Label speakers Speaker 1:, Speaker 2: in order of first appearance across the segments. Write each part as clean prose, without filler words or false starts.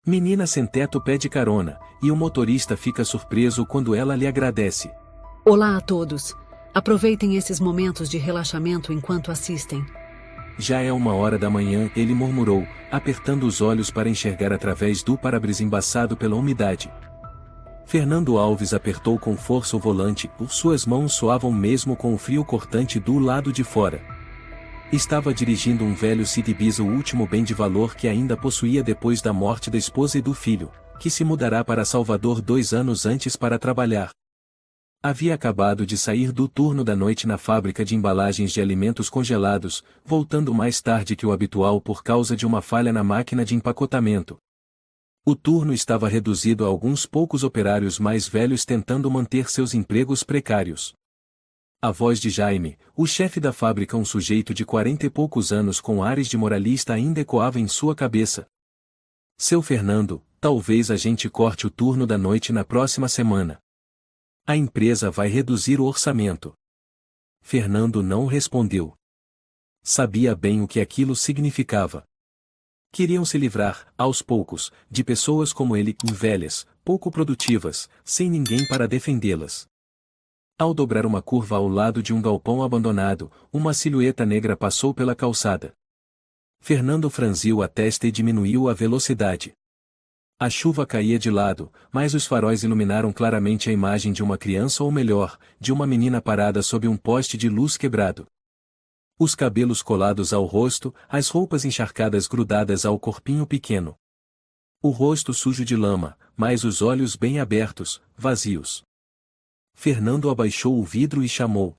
Speaker 1: Menina sem teto pede carona, e o motorista fica surpreso quando ela lhe agradece.
Speaker 2: Olá a todos. Aproveitem esses momentos de relaxamento enquanto assistem.
Speaker 1: Já é 1h da manhã, ele murmurou, apertando os olhos para enxergar através do para-brisa embaçado pela umidade. Fernando Alves apertou com força o volante, suas mãos suavam mesmo com o frio cortante do lado de fora. Estava dirigindo um velho City Ibiza, o último bem de valor que ainda possuía depois da morte da esposa e do filho, que se mudará para Salvador 2 anos antes para trabalhar. Havia acabado de sair do turno da noite na fábrica de embalagens de alimentos congelados, voltando mais tarde que o habitual por causa de uma falha na máquina de empacotamento. O turno estava reduzido a alguns poucos operários mais velhos tentando manter seus empregos precários. A voz de Jaime, o chefe da fábrica, um sujeito de 40 e poucos anos com ares de moralista, ainda ecoava em sua cabeça. Seu Fernando, talvez a gente corte o turno da noite na próxima semana. A empresa vai reduzir o orçamento. Fernando não respondeu. Sabia bem o que aquilo significava. Queriam se livrar, aos poucos, de pessoas como ele, velhas, pouco produtivas, sem ninguém para defendê-las. Ao dobrar uma curva ao lado de um galpão abandonado, uma silhueta negra passou pela calçada. Fernando franziu a testa e diminuiu a velocidade. A chuva caía de lado, mas os faróis iluminaram claramente a imagem de uma criança, ou melhor, de uma menina parada sob um poste de luz quebrado. Os cabelos colados ao rosto, as roupas encharcadas grudadas ao corpinho pequeno. O rosto sujo de lama, mas os olhos bem abertos, vazios. Fernando abaixou o vidro e chamou.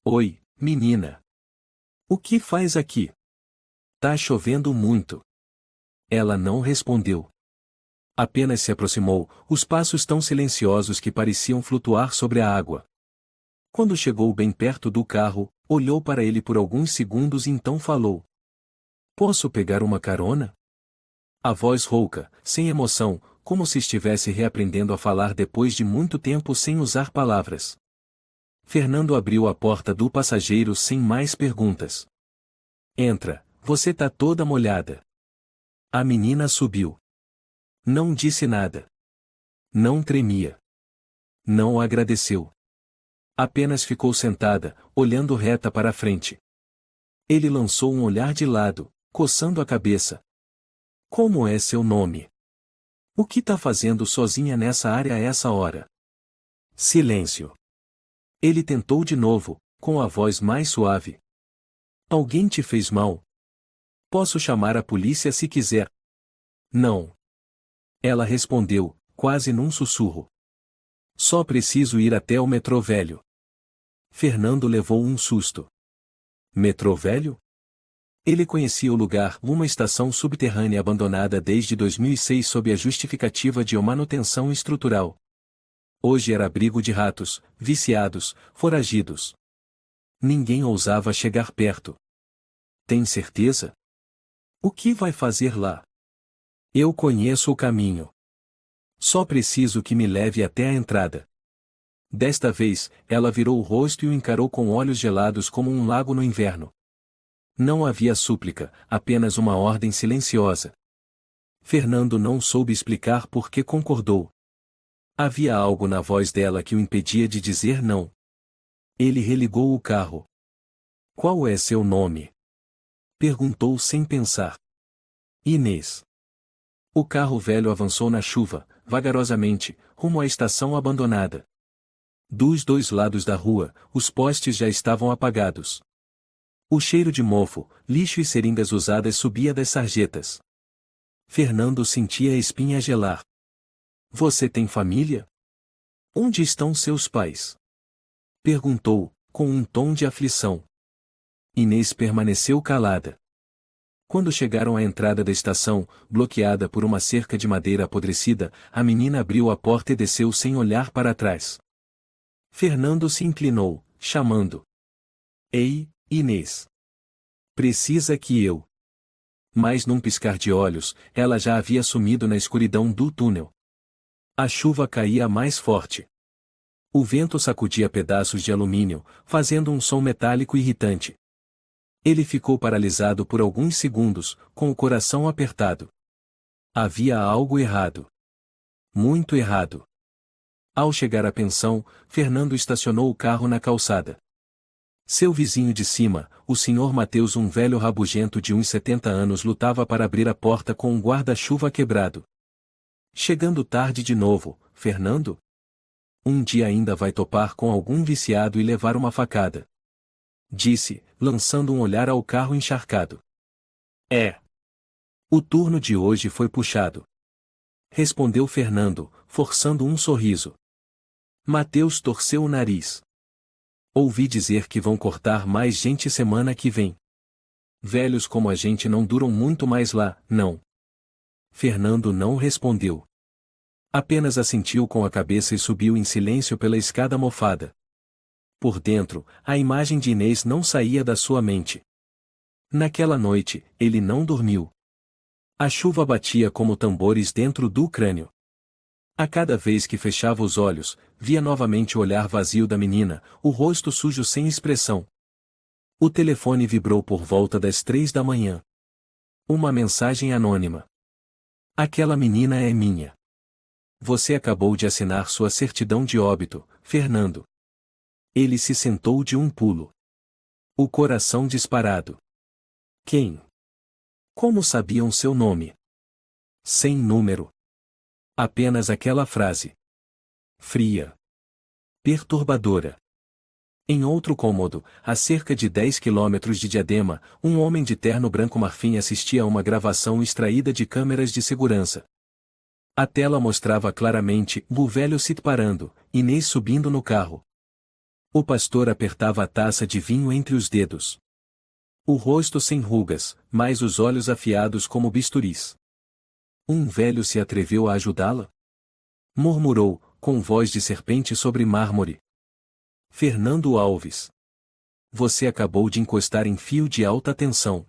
Speaker 1: Oi, menina. O que faz aqui? Tá chovendo muito. Ela não respondeu. Apenas se aproximou, os passos tão silenciosos que pareciam flutuar sobre a água. Quando chegou bem perto do carro, olhou para ele por alguns segundos e então falou. Posso pegar uma carona? A voz rouca, sem emoção, como se estivesse reaprendendo a falar depois de muito tempo sem usar palavras. Fernando abriu a porta do passageiro sem mais perguntas. Entra, você tá toda molhada. A menina subiu. Não disse nada. Não tremia. Não agradeceu. Apenas ficou sentada, olhando reta para a frente. Ele lançou um olhar de lado, coçando a cabeça. Como é seu nome? O que tá fazendo sozinha nessa área a essa hora? Silêncio. Ele tentou de novo, com a voz mais suave. Alguém te fez mal? Posso chamar a polícia se quiser. Não. Ela respondeu, quase num sussurro. Só preciso ir até o metrô velho. Fernando levou um susto. Metrô velho? Ele conhecia o lugar, uma estação subterrânea abandonada desde 2006 sob a justificativa de manutenção estrutural. Hoje era abrigo de ratos, viciados, foragidos. Ninguém ousava chegar perto. Tem certeza? O que vai fazer lá? Eu conheço o caminho. Só preciso que me leve até a entrada. Desta vez, ela virou o rosto e o encarou com olhos gelados como um lago no inverno. Não havia súplica, apenas uma ordem silenciosa. Fernando não soube explicar por que concordou. Havia algo na voz dela que o impedia de dizer não. Ele religou o carro. Qual é seu nome? Perguntou sem pensar. Inês. O carro velho avançou na chuva, vagarosamente, rumo à estação abandonada. Dos dois lados da rua, os postes já estavam apagados. O cheiro de mofo, lixo e seringas usadas subia das sarjetas. Fernando sentia a espinha gelar. Você tem família? Onde estão seus pais? Perguntou, com um tom de aflição. Inês permaneceu calada. Quando chegaram à entrada da estação, bloqueada por uma cerca de madeira apodrecida, a menina abriu a porta e desceu sem olhar para trás. Fernando se inclinou, chamando. Ei, Inês. Precisa que eu... Mas num piscar de olhos, ela já havia sumido na escuridão do túnel. A chuva caía mais forte. O vento sacudia pedaços de alumínio, fazendo um som metálico irritante. Ele ficou paralisado por alguns segundos, com o coração apertado. Havia algo errado. Muito errado. Ao chegar à pensão, Fernando estacionou o carro na calçada. Seu vizinho de cima, o Sr. Mateus, um velho rabugento de uns 70 anos, lutava para abrir a porta com um guarda-chuva quebrado. Chegando tarde de novo, Fernando? Um dia ainda vai topar com algum viciado e levar uma facada. Disse, lançando um olhar ao carro encharcado. É. O turno de hoje foi puxado. Respondeu Fernando, forçando um sorriso. Mateus torceu o nariz. Ouvi dizer que vão cortar mais gente semana que vem. Velhos como a gente não duram muito mais lá, não. Fernando não respondeu. Apenas assentiu com a cabeça e subiu em silêncio pela escada mofada. Por dentro, a imagem de Inês não saía da sua mente. Naquela noite, ele não dormiu. A chuva batia como tambores dentro do crânio. A cada vez que fechava os olhos, via novamente o olhar vazio da menina, o rosto sujo sem expressão. O telefone vibrou por volta das 3 da manhã. Uma mensagem anônima. Aquela menina é minha. Você acabou de assinar sua certidão de óbito, Fernando. Ele se sentou de um pulo. O coração disparado. Quem? Como sabiam seu nome? Sem número. Apenas aquela frase. Fria. Perturbadora. Em outro cômodo, a cerca de 10 quilômetros de Diadema, um homem de terno branco marfim assistia a uma gravação extraída de câmeras de segurança. A tela mostrava claramente o velho se parando, Inês subindo no carro. O pastor apertava a taça de vinho entre os dedos. O rosto sem rugas, mas os olhos afiados como bisturis. Um velho se atreveu a ajudá-la? Murmurou, com voz de serpente sobre mármore. Fernando Alves. Você acabou de encostar em fio de alta tensão.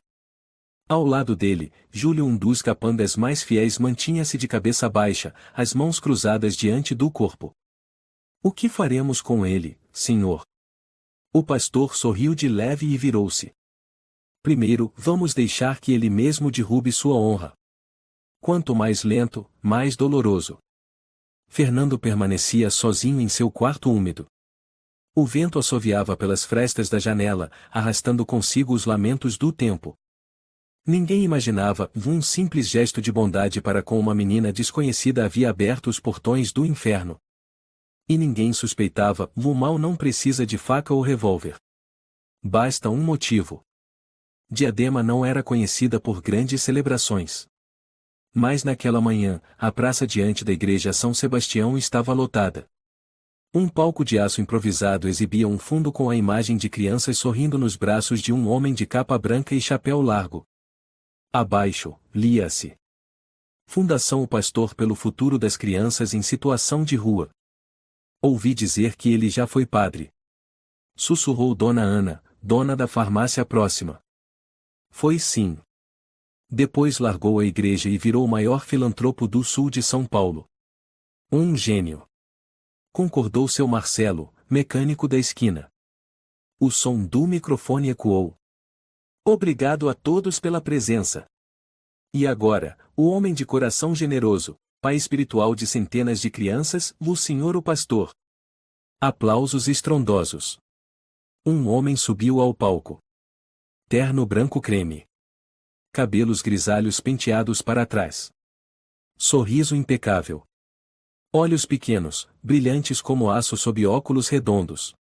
Speaker 1: Ao lado dele, Júlio, um dos capangas mais fiéis, mantinha-se de cabeça baixa, as mãos cruzadas diante do corpo. O que faremos com ele, senhor? O pastor sorriu de leve e virou-se. Primeiro, vamos deixar que ele mesmo derrube sua honra. Quanto mais lento, mais doloroso. Fernando permanecia sozinho em seu quarto úmido. O vento assoviava pelas frestas da janela, arrastando consigo os lamentos do tempo. Ninguém imaginava um simples gesto de bondade para com uma menina desconhecida havia aberto os portões do inferno. E ninguém suspeitava, o mal não precisa de faca ou revólver. Basta um motivo. Diadema não era conhecida por grandes celebrações. Mas naquela manhã, a praça diante da igreja São Sebastião estava lotada. Um palco de aço improvisado exibia um fundo com a imagem de crianças sorrindo nos braços de um homem de capa branca e chapéu largo. Abaixo, lia-se: Fundação O Pastor pelo Futuro das Crianças em Situação de Rua. Ouvi dizer que ele já foi padre. Sussurrou Dona Ana, dona da farmácia próxima. Foi sim. Depois largou a igreja e virou o maior filantropo do sul de São Paulo. Um gênio. Concordou seu Marcelo, mecânico da esquina. O som do microfone ecoou. Obrigado a todos pela presença. E agora, o homem de coração generoso, pai espiritual de centenas de crianças, o senhor o pastor. Aplausos estrondosos. Um homem subiu ao palco. Terno branco creme. Cabelos grisalhos penteados para trás. Sorriso impecável. Olhos pequenos, brilhantes como aço sob óculos redondos.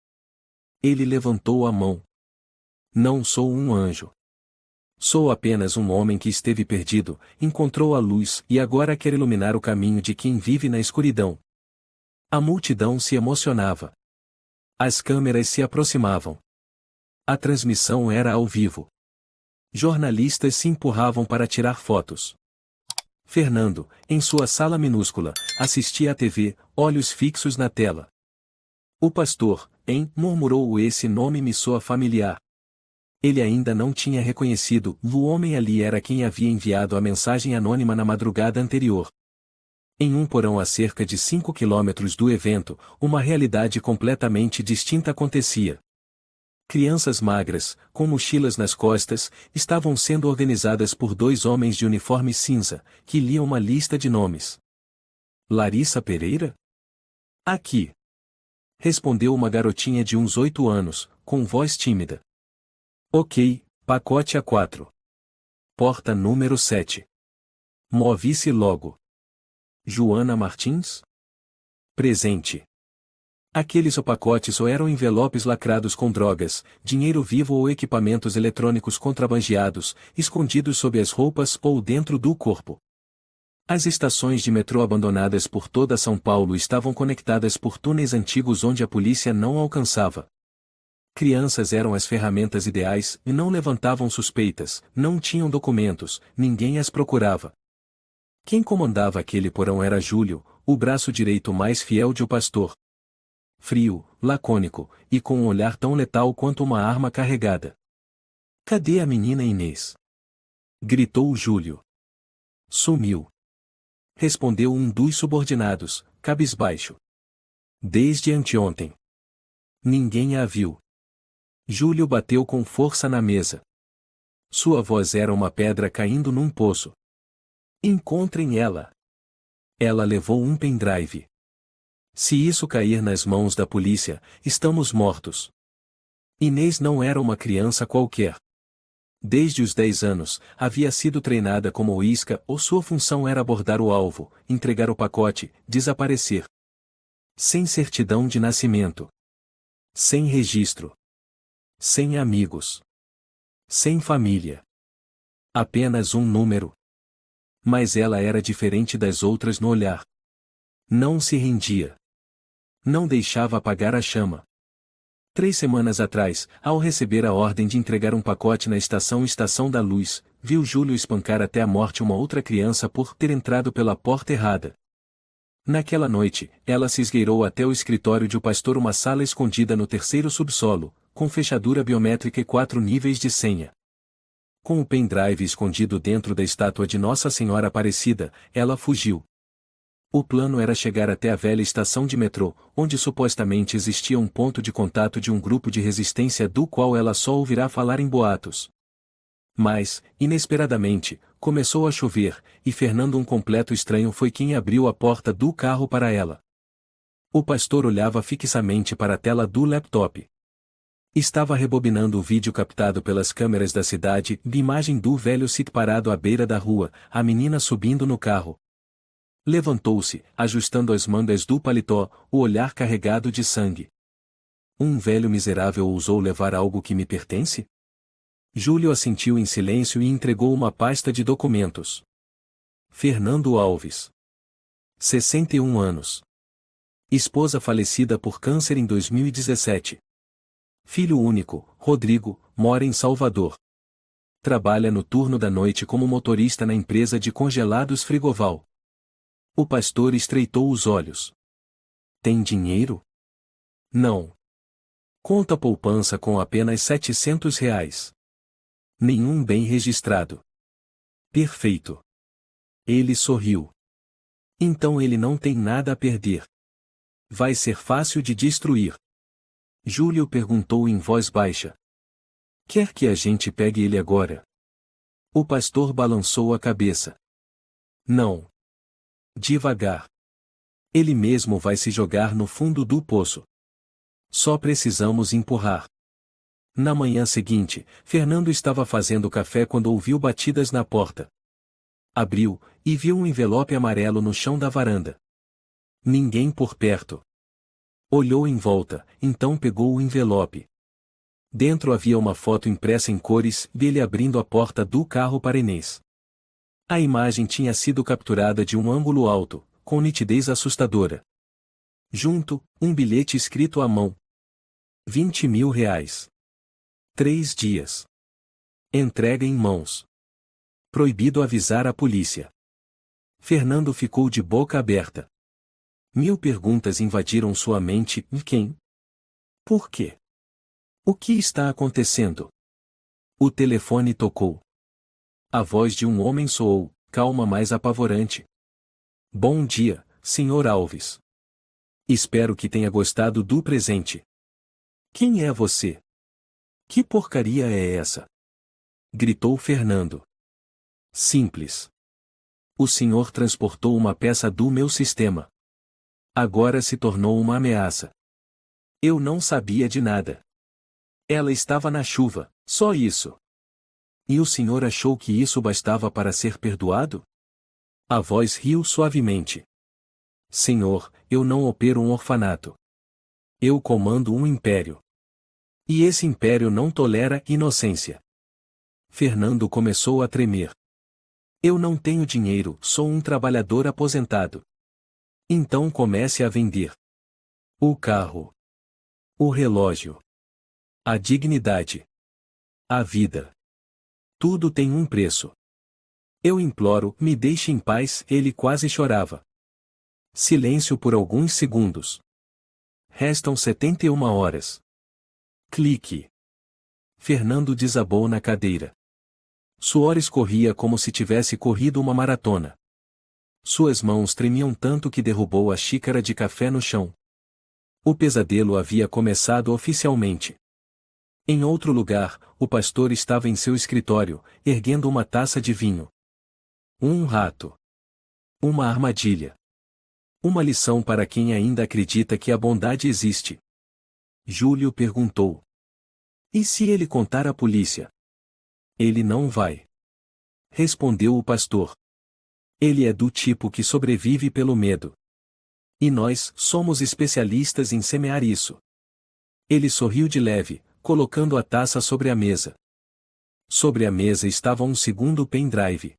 Speaker 1: Ele levantou a mão. Não sou um anjo. Sou apenas um homem que esteve perdido, encontrou a luz e agora quer iluminar o caminho de quem vive na escuridão. A multidão se emocionava. As câmeras se aproximavam. A transmissão era ao vivo. Jornalistas se empurravam para tirar fotos. Fernando, em sua sala minúscula, assistia à TV, olhos fixos na tela. O pastor, murmurou, esse nome me soa familiar. Ele ainda não tinha reconhecido, o homem ali era quem havia enviado a mensagem anônima na madrugada anterior. Em um porão a cerca de 5 quilômetros do evento, uma realidade completamente distinta acontecia. Crianças magras, com mochilas nas costas, estavam sendo organizadas por dois homens de uniforme cinza, que liam uma lista de nomes. Larissa Pereira? Aqui. Respondeu uma garotinha de uns 8 anos, com voz tímida. Ok, pacote A4. Porta número 7. Move-se logo. Joana Martins? Presente. Aqueles pacotes ou eram envelopes lacrados com drogas, dinheiro vivo ou equipamentos eletrônicos contrabandeados, escondidos sob as roupas ou dentro do corpo. As estações de metrô abandonadas por toda São Paulo estavam conectadas por túneis antigos onde a polícia não alcançava. Crianças eram as ferramentas ideais e não levantavam suspeitas, não tinham documentos, ninguém as procurava. Quem comandava aquele porão era Júlio, o braço direito mais fiel de o pastor. Frio, lacônico, e com um olhar tão letal quanto uma arma carregada. Cadê a menina Inês? Gritou Júlio. Sumiu. Respondeu um dos subordinados, cabisbaixo. Desde anteontem. Ninguém a viu. Júlio bateu com força na mesa. Sua voz era uma pedra caindo num poço. Encontrem ela. Ela levou um pendrive. Se isso cair nas mãos da polícia, estamos mortos. Inês não era uma criança qualquer. Desde os 10 anos, havia sido treinada como isca ou sua função era abordar o alvo, entregar o pacote, desaparecer. Sem certidão de nascimento. Sem registro. Sem amigos. Sem família. Apenas um número. Mas ela era diferente das outras no olhar. Não se rendia. Não deixava apagar a chama. 3 semanas atrás, ao receber a ordem de entregar um pacote na Estação da Luz, viu Júlio espancar até a morte uma outra criança por ter entrado pela porta errada. Naquela noite, ela se esgueirou até o escritório de o pastor, uma sala escondida no 3º subsolo, com fechadura biométrica e 4 níveis de senha. Com o pendrive escondido dentro da estátua de Nossa Senhora Aparecida, ela fugiu. O plano era chegar até a velha estação de metrô, onde supostamente existia um ponto de contato de um grupo de resistência do qual ela só ouvirá falar em boatos. Mas, inesperadamente, começou a chover, e Fernando, um completo estranho, foi quem abriu a porta do carro para ela. O pastor olhava fixamente para a tela do laptop. Estava rebobinando o vídeo captado pelas câmeras da cidade, de imagem do velho Cid parado à beira da rua, a menina subindo no carro. Levantou-se, ajustando as mangas do paletó, o olhar carregado de sangue. Um velho miserável ousou levar algo que me pertence? Júlio assentiu em silêncio e entregou uma pasta de documentos. Fernando Alves. 61 anos. Esposa falecida por câncer em 2017. Filho único, Rodrigo, mora em Salvador. Trabalha no turno da noite como motorista na empresa de congelados Frigoval. O pastor estreitou os olhos. Tem dinheiro? Não. Conta poupança com apenas R$ 700. Nenhum bem registrado. Perfeito. Ele sorriu. Então ele não tem nada a perder. Vai ser fácil de destruir. Júlio perguntou em voz baixa. Quer que a gente pegue ele agora? O pastor balançou a cabeça. Não. Devagar. Ele mesmo vai se jogar no fundo do poço. Só precisamos empurrar. Na manhã seguinte, Fernando estava fazendo café quando ouviu batidas na porta. Abriu, e viu um envelope amarelo no chão da varanda. Ninguém por perto. Olhou em volta, então pegou o envelope. Dentro havia uma foto impressa em cores dele abrindo a porta do carro para Inês. A imagem tinha sido capturada de um ângulo alto, com nitidez assustadora. Junto, um bilhete escrito à mão. R$ 20.000. 3 dias. Entrega em mãos. Proibido avisar a polícia. Fernando ficou de boca aberta. 1000 perguntas invadiram sua mente. Quem? Por quê? O que está acontecendo? O telefone tocou. A voz de um homem soou, calma mas apavorante. Bom dia, Sr. Alves. Espero que tenha gostado do presente. Quem é você? Que porcaria é essa? Gritou Fernando. Simples. O senhor transportou uma peça do meu sistema. Agora se tornou uma ameaça. Eu não sabia de nada. Ela estava na chuva, só isso. E o senhor achou que isso bastava para ser perdoado? A voz riu suavemente. Senhor, eu não opero um orfanato. Eu comando um império. E esse império não tolera inocência. Fernando começou a tremer. Eu não tenho dinheiro, sou um trabalhador aposentado. Então comece a vender. O carro. O relógio. A dignidade. A vida. Tudo tem um preço. Eu imploro, me deixe em paz, ele quase chorava. Silêncio por alguns segundos. Restam 71 horas. Clique. Fernando desabou na cadeira. Suor escorria como se tivesse corrido uma maratona. Suas mãos tremiam tanto que derrubou a xícara de café no chão. O pesadelo havia começado oficialmente. Em outro lugar, o pastor estava em seu escritório, erguendo uma taça de vinho. Um rato. Uma armadilha. Uma lição para quem ainda acredita que a bondade existe. Júlio perguntou. E se ele contar à polícia? Ele não vai. Respondeu o pastor. Ele é do tipo que sobrevive pelo medo. E nós somos especialistas em semear isso. Ele sorriu de leve, colocando a taça sobre a mesa. Sobre a mesa estava um segundo pendrive.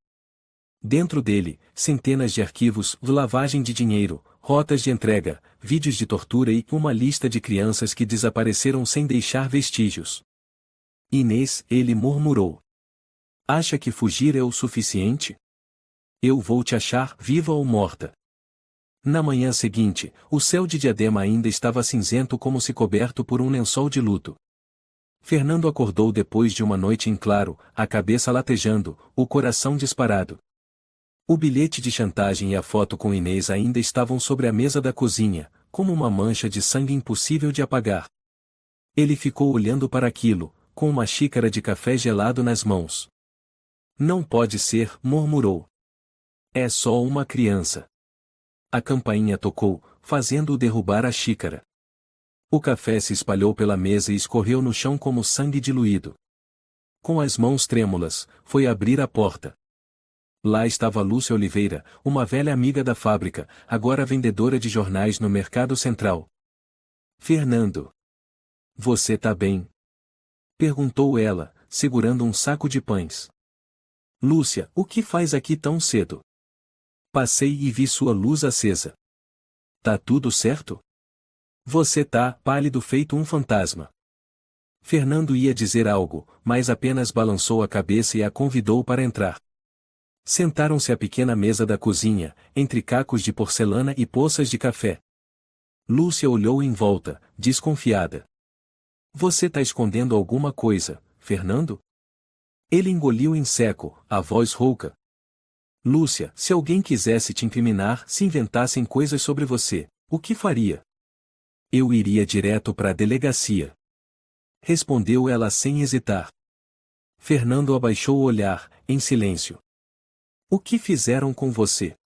Speaker 1: Dentro dele, centenas de arquivos, lavagem de dinheiro, rotas de entrega, vídeos de tortura e uma lista de crianças que desapareceram sem deixar vestígios. Inês, ele murmurou. Acha que fugir é o suficiente? Eu vou te achar, viva ou morta. Na manhã seguinte, o céu de Diadema ainda estava cinzento como se coberto por um lençol de luto. Fernando acordou depois de uma noite em claro, a cabeça latejando, o coração disparado. O bilhete de chantagem e a foto com Inês ainda estavam sobre a mesa da cozinha, como uma mancha de sangue impossível de apagar. Ele ficou olhando para aquilo, com uma xícara de café gelado nas mãos. Não pode ser, murmurou. É só uma criança. A campainha tocou, fazendo-o derrubar a xícara. O café se espalhou pela mesa e escorreu no chão como sangue diluído. Com as mãos trêmulas, foi abrir a porta. Lá estava Lúcia Oliveira, uma velha amiga da fábrica, agora vendedora de jornais no Mercado Central. Fernando. Você tá bem? Perguntou ela, segurando um saco de pães. Lúcia, o que faz aqui tão cedo? Passei e vi sua luz acesa. Tá tudo certo? Você tá pálido feito um fantasma. Fernando ia dizer algo, mas apenas balançou a cabeça e a convidou para entrar. Sentaram-se à pequena mesa da cozinha, entre cacos de porcelana e poças de café. Lúcia olhou em volta, desconfiada. Você tá escondendo alguma coisa, Fernando? Ele engoliu em seco, a voz rouca. Lúcia, se alguém quisesse te incriminar, se inventassem coisas sobre você, o que faria? Eu iria direto para a delegacia. Respondeu ela sem hesitar. Fernando abaixou o olhar, em silêncio. O que fizeram com você?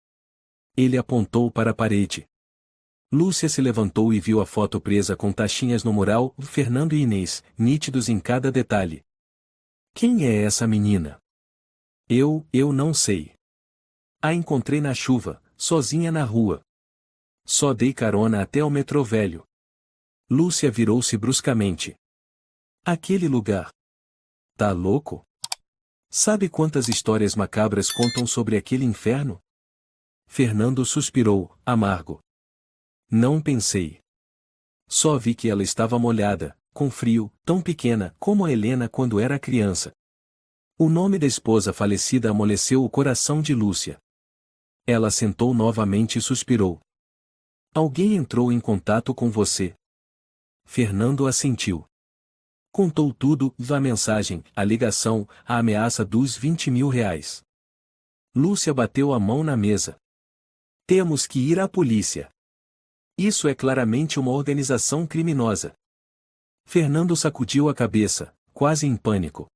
Speaker 1: Ele apontou para a parede. Lúcia se levantou e viu a foto presa com taxinhas no mural, Fernando e Inês, nítidos em cada detalhe. Quem é essa menina? Eu não sei. A encontrei na chuva, sozinha na rua. Só dei carona até o metrô velho. Lúcia virou-se bruscamente. Aquele lugar. Tá louco? Sabe quantas histórias macabras contam sobre aquele inferno? Fernando suspirou, amargo. Não pensei. Só vi que ela estava molhada, com frio, tão pequena como a Helena quando era criança. O nome da esposa falecida amoleceu o coração de Lúcia. Ela sentou novamente e suspirou. Alguém entrou em contato com você? Fernando assentiu. Contou tudo, a mensagem, a ligação, a ameaça dos 20 mil reais. Lúcia bateu a mão na mesa. Temos que ir à polícia. Isso é claramente uma organização criminosa. Fernando sacudiu a cabeça, quase em pânico.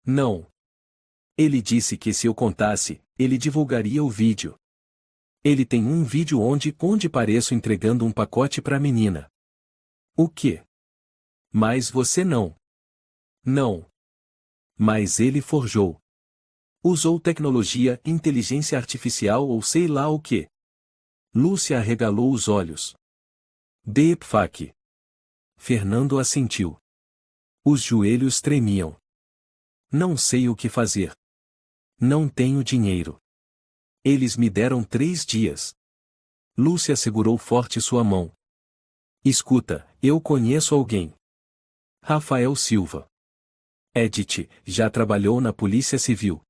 Speaker 1: Não. Ele disse que se eu contasse, ele divulgaria o vídeo. Ele tem um vídeo onde pareço entregando um pacote para a menina. O quê? Mas você não. Não. Mas ele forjou. Usou tecnologia, inteligência artificial ou sei lá o quê. Lúcia arregalou os olhos. Deepfake. Fernando assentiu. Os joelhos tremiam. Não sei o que fazer. Não tenho dinheiro. Eles me deram 3 dias. Lúcia segurou forte sua mão. Escuta, eu conheço alguém. Rafael Silva. Edith, já trabalhou na Polícia Civil.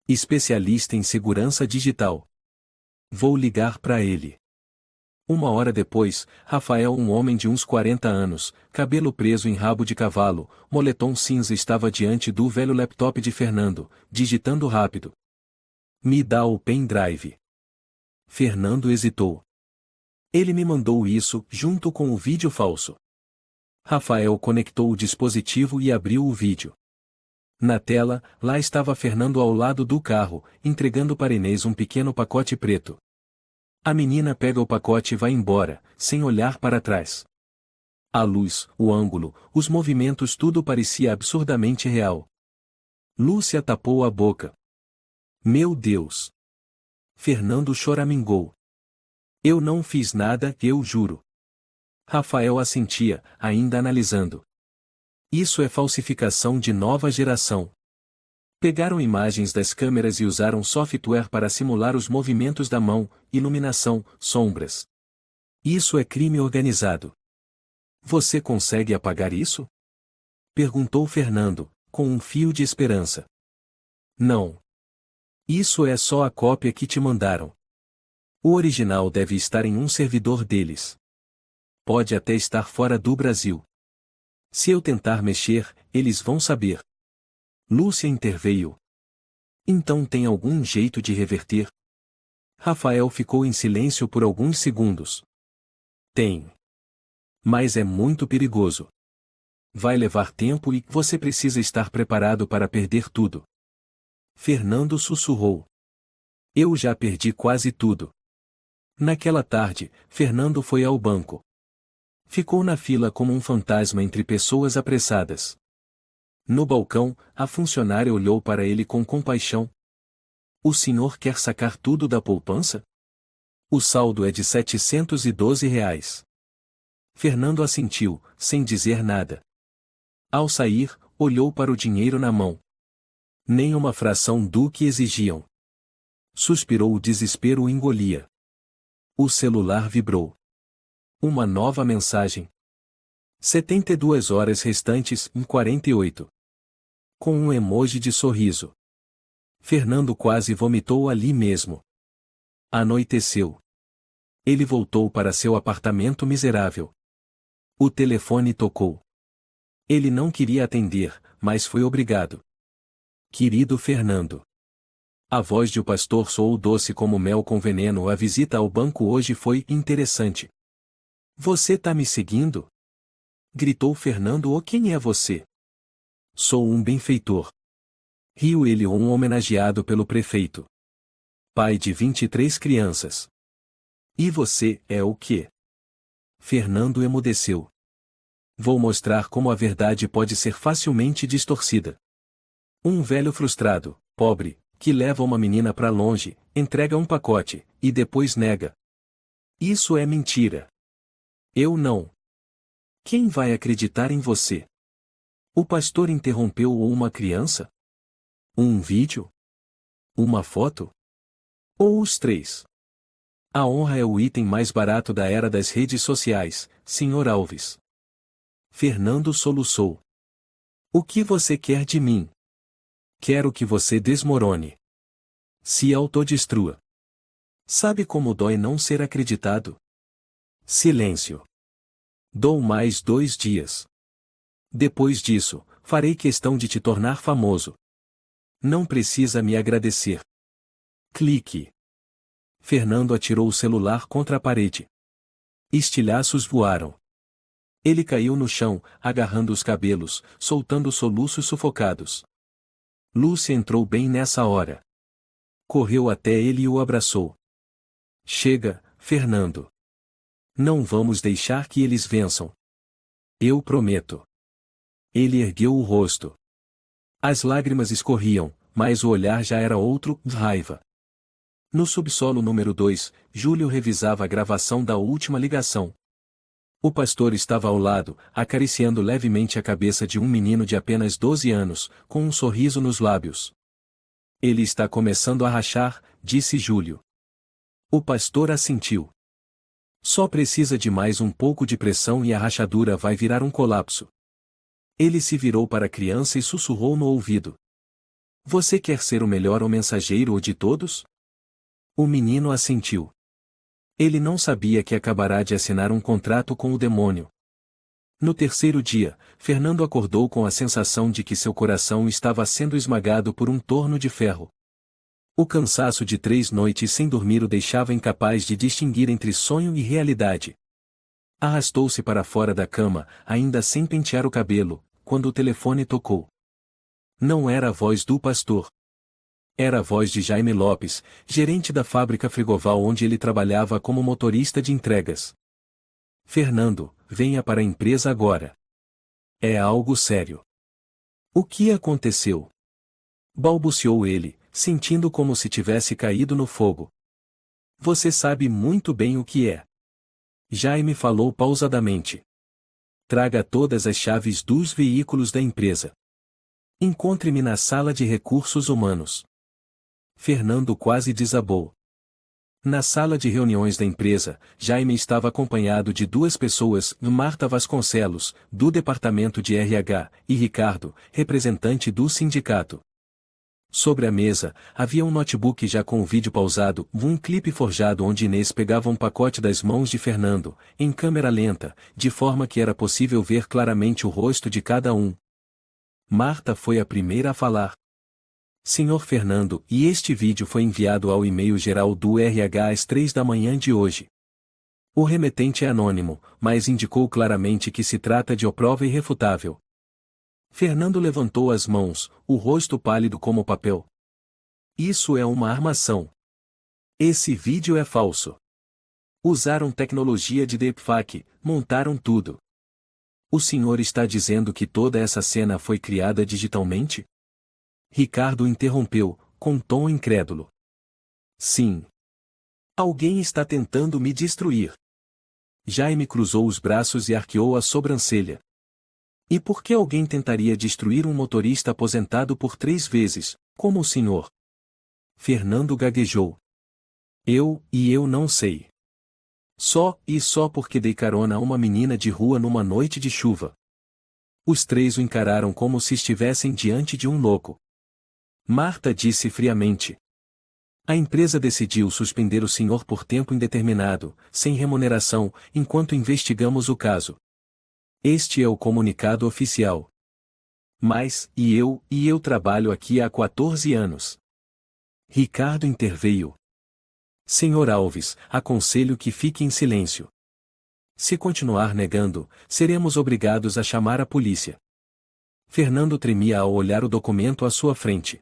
Speaker 1: Especialista em segurança digital. Vou ligar para ele. 1 hora depois, Rafael, um homem de uns 40 anos, cabelo preso em rabo de cavalo, moletom cinza, estava diante do velho laptop de Fernando, digitando rápido. Me dá o pendrive. Fernando hesitou. Ele me mandou isso, junto com o vídeo falso. Rafael conectou o dispositivo e abriu o vídeo. Na tela, lá estava Fernando ao lado do carro, entregando para Inês um pequeno pacote preto. A menina pega o pacote e vai embora, sem olhar para trás. A luz, o ângulo, os movimentos, tudo parecia absurdamente real. Lúcia tapou a boca. Meu Deus! Fernando choramingou. Eu não fiz nada, eu juro. Rafael assentia, ainda analisando. Isso é falsificação de nova geração. Pegaram imagens das câmeras e usaram software para simular os movimentos da mão, iluminação, sombras. Isso é crime organizado. Você consegue apagar isso? Perguntou Fernando, com um fio de esperança. Não. Isso é só a cópia que te mandaram. O original deve estar em um servidor deles. Pode até estar fora do Brasil. Se eu tentar mexer, eles vão saber. Lúcia interveio. Então tem algum jeito de reverter? Rafael ficou em silêncio por alguns segundos. Tem. Mas é muito perigoso. Vai levar tempo e você precisa estar preparado para perder tudo. Fernando sussurrou. Eu já perdi quase tudo. Naquela tarde, Fernando foi ao banco. Ficou na fila como um fantasma entre pessoas apressadas. No balcão, a funcionária olhou para ele com compaixão. O senhor quer sacar tudo da poupança? O saldo é de R$ 712. Fernando assentiu, sem dizer nada. Ao sair, olhou para o dinheiro na mão. Nem uma fração do que exigiam. Suspirou, o desespero o engolia. O celular vibrou. Uma nova mensagem. 72 horas restantes em 48. Com um emoji de sorriso. Fernando quase vomitou ali mesmo. Anoiteceu. Ele voltou para seu apartamento miserável. O telefone tocou. Ele não queria atender, mas foi obrigado. Querido Fernando. A voz de o pastor soou doce como mel com veneno. A visita ao banco hoje foi interessante. Você tá me seguindo? Gritou Fernando. Oh, quem é você? Sou um benfeitor. Riu ele, um homenageado pelo prefeito. Pai de 23 crianças. E você, é o quê? Fernando emudeceu. Vou mostrar como a verdade pode ser facilmente distorcida. Um velho frustrado, pobre, que leva uma menina para longe, entrega um pacote, e depois nega. Isso é mentira. Eu não. Quem vai acreditar em você? O pastor interrompeu. Ou uma criança? Um vídeo? Uma foto? Ou os 3? A honra é o item mais barato da era das redes sociais, Sr. Alves. Fernando soluçou. O que você quer de mim? Quero que você desmorone. Se autodestrua. Sabe como dói não ser acreditado? Silêncio. Dou mais 2 dias. Depois disso, farei questão de te tornar famoso. Não precisa me agradecer. Clique. Fernando atirou o celular contra a parede. Estilhaços voaram. Ele caiu no chão, agarrando os cabelos, soltando soluços sufocados. Lúcia entrou bem nessa hora. Correu até ele e o abraçou. Chega, Fernando. Não vamos deixar que eles vençam. Eu prometo. Ele ergueu o rosto. As lágrimas escorriam, mas o olhar já era outro, de raiva. No subsolo número 2, Júlio revisava a gravação da última ligação. O pastor estava ao lado, acariciando levemente a cabeça de um menino de apenas 12 anos, com um sorriso nos lábios. Ele está começando a rachar, disse Júlio. O pastor assentiu. Só precisa de mais um pouco de pressão e a rachadura vai virar um colapso. Ele se virou para a criança e sussurrou no ouvido. Você quer ser o melhor ou mensageiro de todos? O menino assentiu. Ele não sabia que acabará de assinar um contrato com o demônio. No terceiro dia, Fernando acordou com a sensação de que seu coração estava sendo esmagado por um torno de ferro. O cansaço de 3 noites sem dormir o deixava incapaz de distinguir entre sonho e realidade. Arrastou-se para fora da cama, ainda sem pentear o cabelo, quando o telefone tocou. Não era a voz do pastor. Era a voz de Jaime Lopes, gerente da fábrica Frigoval onde ele trabalhava como motorista de entregas. Fernando, venha para a empresa agora. É algo sério. O que aconteceu? Balbuciou ele, sentindo como se tivesse caído no fogo. Você sabe muito bem o que é. Jaime falou pausadamente. Traga todas as chaves dos veículos da empresa. Encontre-me na sala de recursos humanos. Fernando quase desabou. Na sala de reuniões da empresa, Jaime estava acompanhado de 2 pessoas, Marta Vasconcelos, do departamento de RH, e Ricardo, representante do sindicato. Sobre a mesa, havia um notebook já com o vídeo pausado, um clipe forjado onde Inês pegava um pacote das mãos de Fernando, em câmera lenta, de forma que era possível ver claramente o rosto de cada um. Marta foi a primeira a falar. Senhor Fernando, e este vídeo foi enviado ao e-mail geral do RH às 3 da manhã de hoje. O remetente é anônimo, mas indicou claramente que se trata de prova irrefutável. Fernando levantou as mãos, o rosto pálido como papel. Isso é uma armação. Esse vídeo é falso. Usaram tecnologia de deepfake, montaram tudo. O senhor está dizendo que toda essa cena foi criada digitalmente? Ricardo interrompeu, com tom incrédulo. Sim. Alguém está tentando me destruir. Jaime cruzou os braços e arqueou a sobrancelha. E por que alguém tentaria destruir um motorista aposentado por 3 vezes, como o senhor? Fernando gaguejou. Eu não sei. Só porque dei carona a uma menina de rua numa noite de chuva. Os 3 o encararam como se estivessem diante de um louco. Marta disse friamente. A empresa decidiu suspender o senhor por tempo indeterminado, sem remuneração, enquanto investigamos o caso. Este é o comunicado oficial. Mas, eu trabalho aqui há 14 anos. Ricardo interveio. Senhor Alves, aconselho que fique em silêncio. Se continuar negando, seremos obrigados a chamar a polícia. Fernando tremia ao olhar o documento à sua frente.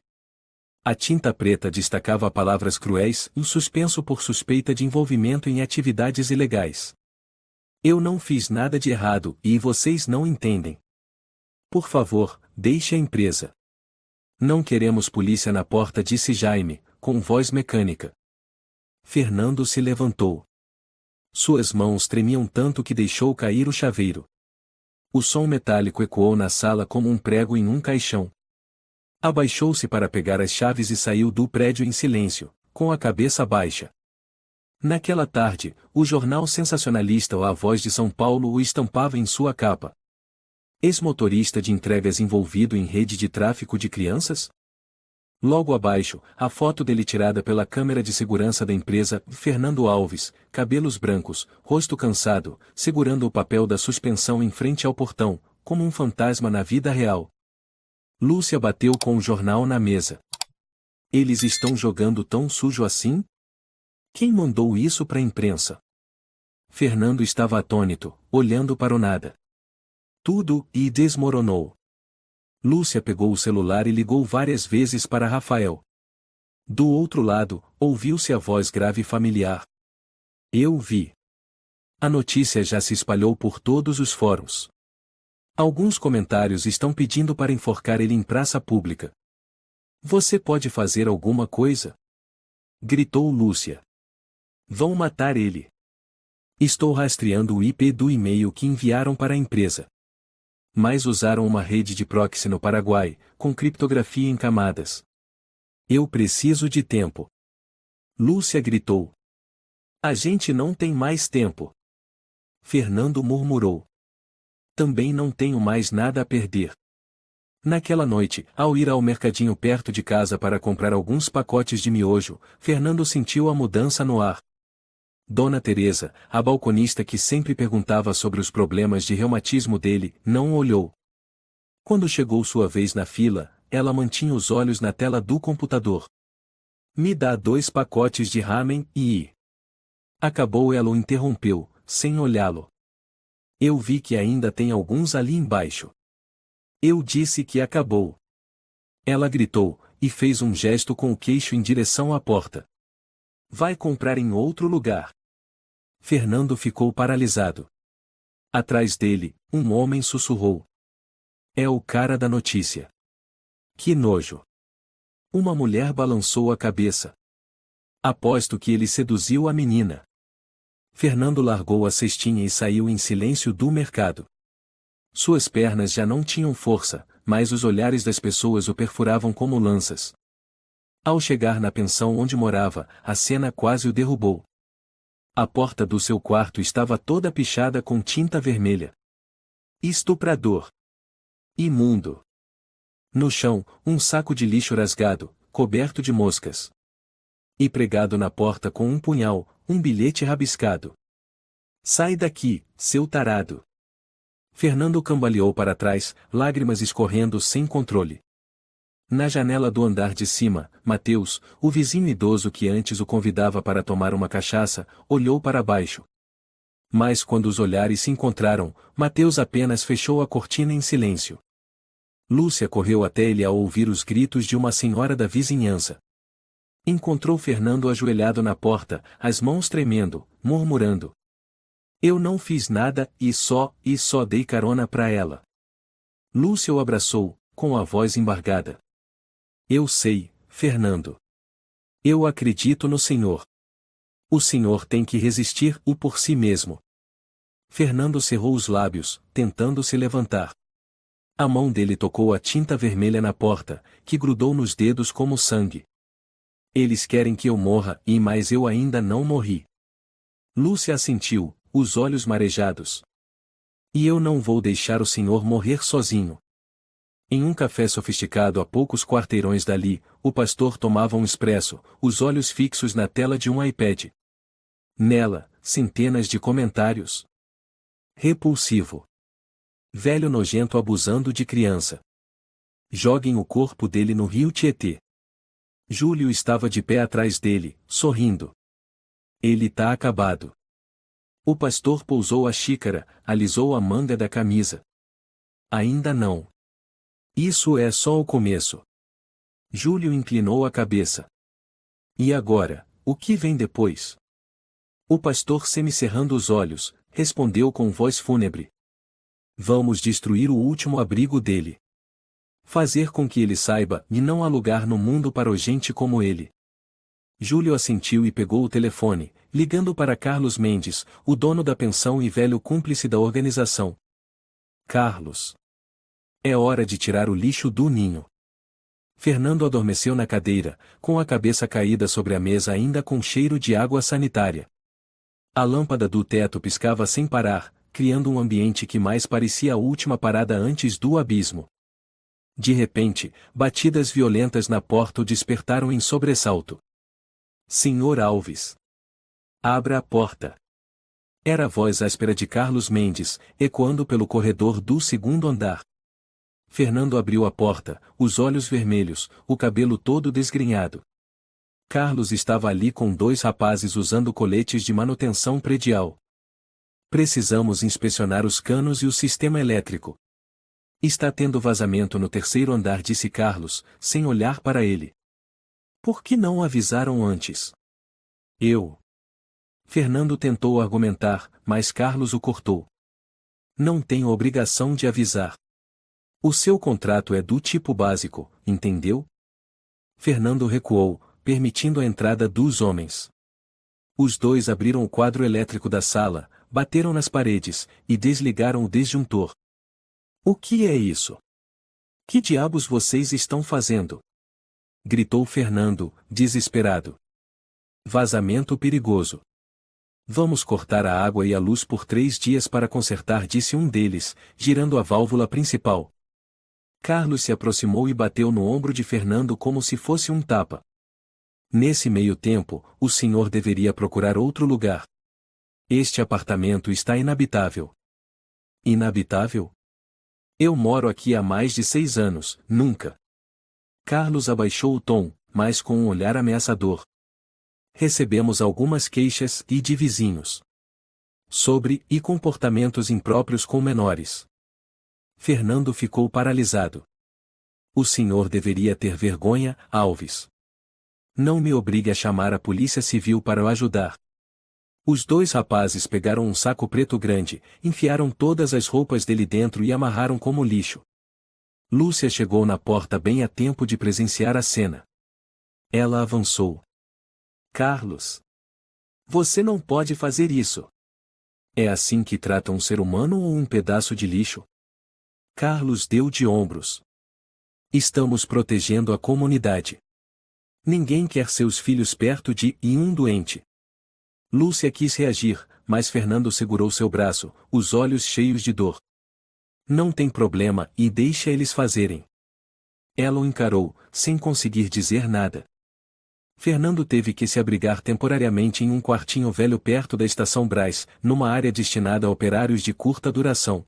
Speaker 1: A tinta preta destacava palavras cruéis e o suspenso por suspeita de envolvimento em atividades ilegais. Eu não fiz nada de errado e vocês não entendem. Por favor, deixe a empresa. Não queremos polícia na porta, disse Jaime, com voz mecânica. Fernando se levantou. Suas mãos tremiam tanto que deixou cair o chaveiro. O som metálico ecoou na sala como um prego em um caixão. Abaixou-se para pegar as chaves e saiu do prédio em silêncio, com a cabeça baixa. Naquela tarde, o jornal sensacionalista A Voz de São Paulo o estampava em sua capa. Ex-motorista de entregas envolvido em rede de tráfico de crianças? Logo abaixo, a foto dele tirada pela câmera de segurança da empresa, Fernando Alves, cabelos brancos, rosto cansado, segurando o papel da suspensão em frente ao portão, como um fantasma na vida real. Lúcia bateu com o jornal na mesa. Eles estão jogando tão sujo assim? Quem mandou isso para a imprensa? Fernando estava atônito, olhando para o nada. tudo e desmoronou. Lúcia pegou o celular e ligou várias vezes para Rafael. Do outro lado, ouviu-se a voz grave e familiar. Eu vi. A notícia já se espalhou por todos os fóruns. Alguns comentários estão pedindo para enforcar ele em praça pública. Você pode fazer alguma coisa? Gritou Lúcia. Vão matar ele. Estou rastreando o IP do e-mail que enviaram para a empresa. Mas usaram uma rede de proxy no Paraguai, com criptografia em camadas. Eu preciso de tempo. Lúcia gritou. A gente não tem mais tempo. Fernando murmurou. Também não tenho mais nada a perder. Naquela noite, ao ir ao mercadinho perto de casa para comprar alguns pacotes de miojo, Fernando sentiu a mudança no ar. Dona Teresa, a balconista que sempre perguntava sobre os problemas de reumatismo dele, não o olhou. Quando chegou sua vez na fila, ela mantinha os olhos na tela do computador. Me dá 2 pacotes de ramen e... Acabou, ela o interrompeu, sem olhá-lo. Eu vi que ainda tem alguns ali embaixo. Eu disse que acabou. Ela gritou, e fez um gesto com o queixo em direção à porta. Vai comprar em outro lugar. Fernando ficou paralisado. Atrás dele, um homem sussurrou. É o cara da notícia. Que nojo. Uma mulher balançou a cabeça. Aposto que ele seduziu a menina. Fernando largou a cestinha e saiu em silêncio do mercado. Suas pernas já não tinham força, mas os olhares das pessoas o perfuravam como lanças. Ao chegar na pensão onde morava, a cena quase o derrubou. A porta do seu quarto estava toda pichada com tinta vermelha. Estuprador. Imundo. No chão, um saco de lixo rasgado, coberto de moscas. E pregado na porta com um punhal, um bilhete rabiscado. Sai daqui, seu tarado. Fernando cambaleou para trás, lágrimas escorrendo sem controle. Na janela do andar de cima, Mateus, o vizinho idoso que antes o convidava para tomar uma cachaça, olhou para baixo. Mas quando os olhares se encontraram, Mateus apenas fechou a cortina em silêncio. Lúcia correu até ele ao ouvir os gritos de uma senhora da vizinhança. Encontrou Fernando ajoelhado na porta, as mãos tremendo, murmurando. Eu não fiz nada e só dei carona pra ela. Lúcia o abraçou, com a voz embargada. Eu sei, Fernando. Eu acredito no Senhor. O Senhor tem que resistir-o por si mesmo. Fernando cerrou os lábios, tentando se levantar. A mão dele tocou a tinta vermelha na porta, que grudou nos dedos como sangue. Eles querem que eu morra, mas eu ainda não morri. Lúcia assentiu, os olhos marejados. E eu não vou deixar o senhor morrer sozinho. Em um café sofisticado a poucos quarteirões dali, o pastor tomava um expresso, os olhos fixos na tela de um iPad. Nela, centenas de comentários. Repulsivo. Velho nojento abusando de criança. Joguem o corpo dele no rio Tietê. Júlio estava de pé atrás dele, sorrindo. Ele tá acabado. O pastor pousou a xícara, alisou a manga da camisa. Ainda não. Isso é só o começo. Júlio inclinou a cabeça. E agora, o que vem depois? O pastor, semicerrando os olhos, respondeu com voz fúnebre. Vamos destruir o último abrigo dele. Fazer com que ele saiba e não há lugar no mundo para gente como ele. Júlio assentiu e pegou o telefone, ligando para Carlos Mendes, o dono da pensão e velho cúmplice da organização. Carlos. É hora de tirar o lixo do ninho. Fernando adormeceu na cadeira, com a cabeça caída sobre a mesa ainda com cheiro de água sanitária. A lâmpada do teto piscava sem parar, criando um ambiente que mais parecia a última parada antes do abismo. De repente, batidas violentas na porta o despertaram em sobressalto. Senhor Alves. Abra a porta. Era a voz áspera de Carlos Mendes, ecoando pelo corredor do segundo andar. Fernando abriu a porta, os olhos vermelhos, o cabelo todo desgrenhado. Carlos estava ali com 2 rapazes usando coletes de manutenção predial. Precisamos inspecionar os canos e o sistema elétrico. Está tendo vazamento no terceiro andar, disse Carlos, sem olhar para ele. Por que não avisaram antes? Fernando tentou argumentar, mas Carlos o cortou. Não tenho obrigação de avisar. O seu contrato é do tipo básico, entendeu? Fernando recuou, permitindo a entrada dos homens. Os dois abriram o quadro elétrico da sala, bateram nas paredes, e desligaram o disjuntor. O que é isso? Que diabos vocês estão fazendo? Gritou Fernando, desesperado. Vazamento perigoso. Vamos cortar a água e a luz por 3 dias para consertar, disse um deles, girando a válvula principal. Carlos se aproximou e bateu no ombro de Fernando como se fosse um tapa. Nesse meio tempo, o senhor deveria procurar outro lugar. Este apartamento está inabitável. Inabitável? Eu moro aqui há mais de 6 anos, nunca. Carlos abaixou o tom, mas com um olhar ameaçador. Recebemos algumas queixas e de vizinhos sobre comportamentos impróprios com menores. Fernando ficou paralisado. O senhor deveria ter vergonha, Alves. Não me obrigue a chamar a polícia civil para o ajudar. Os 2 rapazes pegaram um saco preto grande, enfiaram todas as roupas dele dentro e amarraram como lixo. Lúcia chegou na porta bem a tempo de presenciar a cena. Ela avançou. Carlos. Você não pode fazer isso. É assim que trata um ser humano ou um pedaço de lixo? Carlos deu de ombros. Estamos protegendo a comunidade. Ninguém quer seus filhos perto de um doente. Lúcia quis reagir, mas Fernando segurou seu braço, os olhos cheios de dor. Não tem problema e deixa eles fazerem. Ela o encarou, sem conseguir dizer nada. Fernando teve que se abrigar temporariamente em um quartinho velho perto da estação Brás, numa área destinada a operários de curta duração.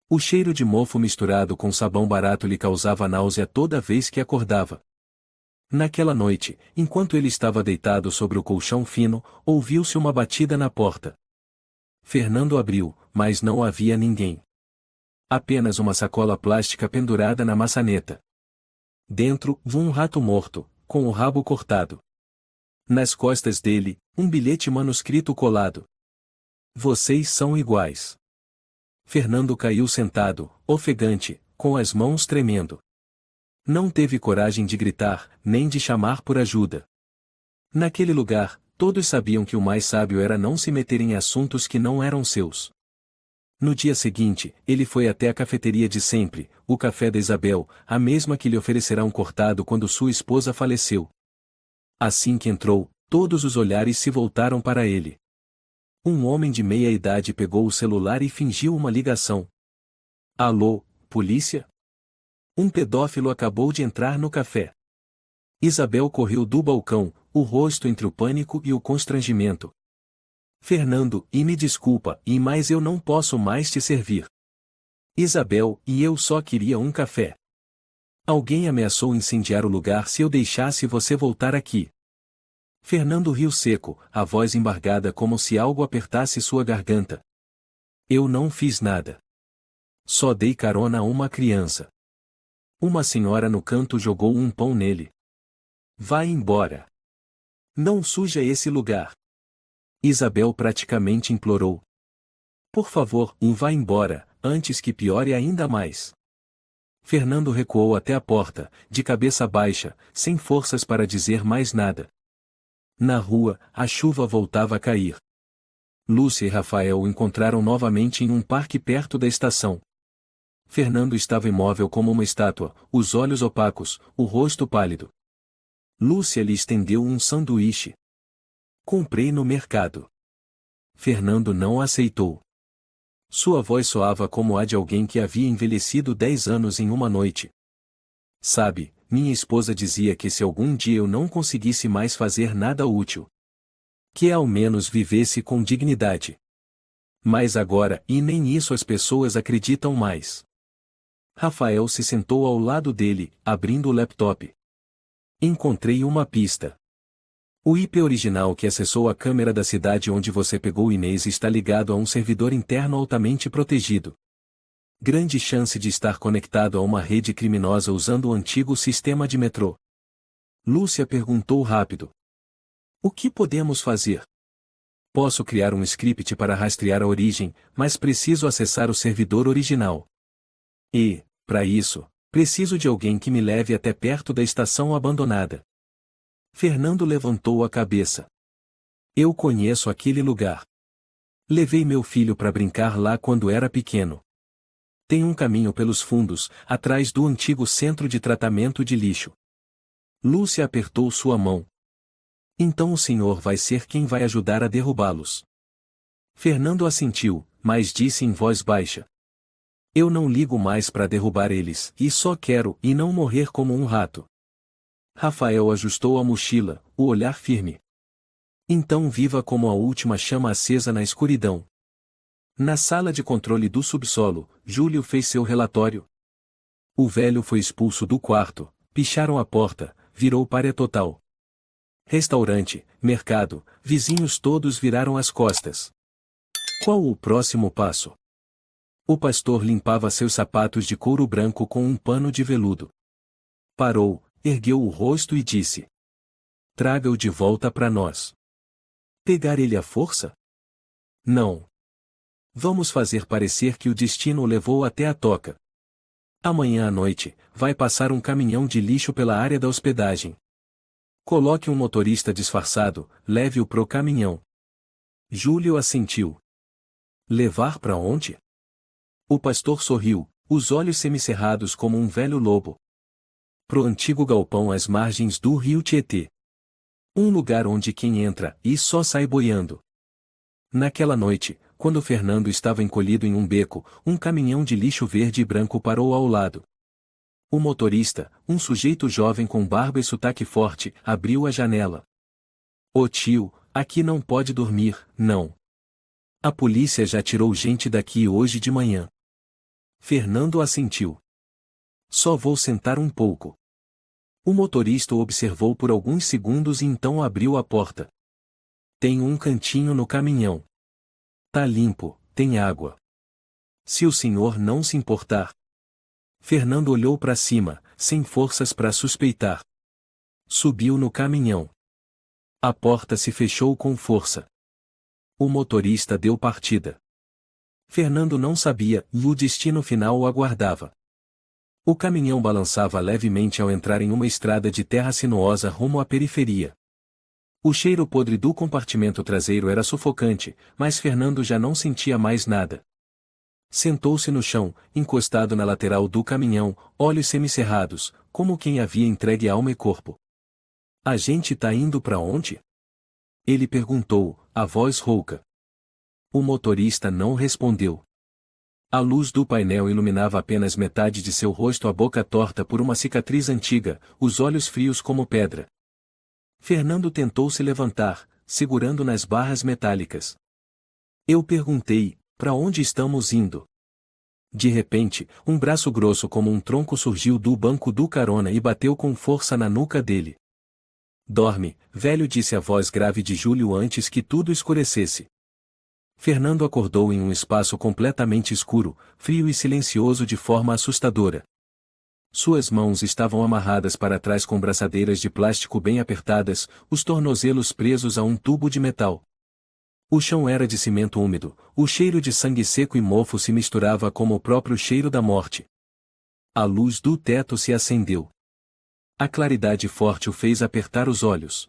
Speaker 1: O cheiro de mofo misturado com sabão barato lhe causava náusea toda vez que acordava. Naquela noite, enquanto ele estava deitado sobre o colchão fino, ouviu-se uma batida na porta. Fernando abriu, mas não havia ninguém. Apenas uma sacola plástica pendurada na maçaneta. Dentro, um rato morto, com o rabo cortado. Nas costas dele, um bilhete manuscrito colado. Vocês são iguais. Fernando caiu sentado, ofegante, com as mãos tremendo. Não teve coragem de gritar, nem de chamar por ajuda. Naquele lugar, todos sabiam que o mais sábio era não se meter em assuntos que não eram seus. No dia seguinte, ele foi até a cafeteria de sempre, o café da Isabel, a mesma que lhe oferecerá um cortado quando sua esposa faleceu. Assim que entrou, todos os olhares se voltaram para ele. Um homem de meia idade pegou o celular e fingiu uma ligação. Alô, polícia? Um pedófilo acabou de entrar no café. Isabel correu do balcão, o rosto entre o pânico e o constrangimento. Fernando, me desculpa, mas eu não posso mais te servir. Isabel, eu só queria um café. Alguém ameaçou incendiar o lugar se eu deixasse você voltar aqui. Fernando riu seco, a voz embargada como se algo apertasse sua garganta. Eu não fiz nada. Só dei carona a uma criança. Uma senhora no canto jogou um pão nele. Vá embora. Não suja esse lugar. Isabel praticamente implorou. Por favor, vá embora, antes que piore ainda mais. Fernando recuou até a porta, de cabeça baixa, sem forças para dizer mais nada. Na rua, a chuva voltava a cair. Lúcia e Rafael o encontraram novamente em um parque perto da estação. Fernando estava imóvel como uma estátua, os olhos opacos, o rosto pálido. Lúcia lhe estendeu um sanduíche. Comprei no mercado. Fernando não aceitou. Sua voz soava como a de alguém que havia envelhecido 10 anos em uma noite. Sabe, minha esposa dizia que se algum dia eu não conseguisse mais fazer nada útil, que ao menos vivesse com dignidade. Mas agora, nem isso as pessoas acreditam mais. Rafael se sentou ao lado dele, abrindo o laptop. Encontrei uma pista. O IP original que acessou a câmera da cidade onde você pegou Inês está ligado a um servidor interno altamente protegido. Grande chance de estar conectado a uma rede criminosa usando o antigo sistema de metrô. Lúcia perguntou rápido. O que podemos fazer? Posso criar um script para rastrear a origem, mas preciso acessar o servidor original. E, para isso, preciso de alguém que me leve até perto da estação abandonada. Fernando levantou a cabeça. Eu conheço aquele lugar. Levei meu filho para brincar lá quando era pequeno. Tem um caminho pelos fundos, atrás do antigo centro de tratamento de lixo. Lúcia apertou sua mão. Então o senhor vai ser quem vai ajudar a derrubá-los. Fernando assentiu, mas disse em voz baixa. Eu não ligo mais para derrubar eles, e só quero e não morrer como um rato. Rafael ajustou a mochila, o olhar firme. Então viva como a última chama acesa na escuridão. Na sala de controle do subsolo, Júlio fez seu relatório. O velho foi expulso do quarto, picharam a porta, virou párea total. Restaurante, mercado, vizinhos todos viraram as costas. Qual o próximo passo? O pastor limpava seus sapatos de couro branco com um pano de veludo. Parou, ergueu o rosto e disse: Traga-o de volta para nós. Pegar ele à força? Não. Vamos fazer parecer que o destino o levou até a toca. Amanhã à noite, vai passar um caminhão de lixo pela área da hospedagem. Coloque um motorista disfarçado, leve-o pro caminhão. Júlio assentiu. Levar para onde? O pastor sorriu, os olhos semicerrados como um velho lobo. Pro antigo galpão às margens do rio Tietê. Um lugar onde quem entra e só sai boiando. Naquela noite, quando Fernando estava encolhido em um beco, um caminhão de lixo verde e branco parou ao lado. O motorista, um sujeito jovem com barba e sotaque forte, abriu a janela. Ô tio, aqui não pode dormir, não. A polícia já tirou gente daqui hoje de manhã. Fernando assentiu. Só vou sentar um pouco. O motorista o observou por alguns segundos e então abriu a porta. Tem um cantinho no caminhão. Tá limpo, tem água. Se o senhor não se importar. Fernando olhou para cima, sem forças para suspeitar. Subiu no caminhão. A porta se fechou com força. O motorista deu partida. Fernando não sabia, e o destino final o aguardava. O caminhão balançava levemente ao entrar em uma estrada de terra sinuosa rumo à periferia. O cheiro podre do compartimento traseiro era sufocante, mas Fernando já não sentia mais nada. Sentou-se no chão, encostado na lateral do caminhão, olhos semicerrados, como quem havia entregue alma e corpo. A gente tá indo para onde? Ele perguntou, a voz rouca. O motorista não respondeu. A luz do painel iluminava apenas metade de seu rosto, a boca torta por uma cicatriz antiga, os olhos frios como pedra. Fernando tentou se levantar, segurando nas barras metálicas. Eu perguntei, para onde estamos indo? De repente, um braço grosso como um tronco surgiu do banco do carona e bateu com força na nuca dele. Dorme, velho, disse a voz grave de Júlio antes que tudo escurecesse. Fernando acordou em um espaço completamente escuro, frio e silencioso de forma assustadora. Suas mãos estavam amarradas para trás com braçadeiras de plástico bem apertadas, os tornozelos presos a um tubo de metal. O chão era de cimento úmido, o cheiro de sangue seco e mofo se misturava como o próprio cheiro da morte. A luz do teto se acendeu. A claridade forte o fez apertar os olhos.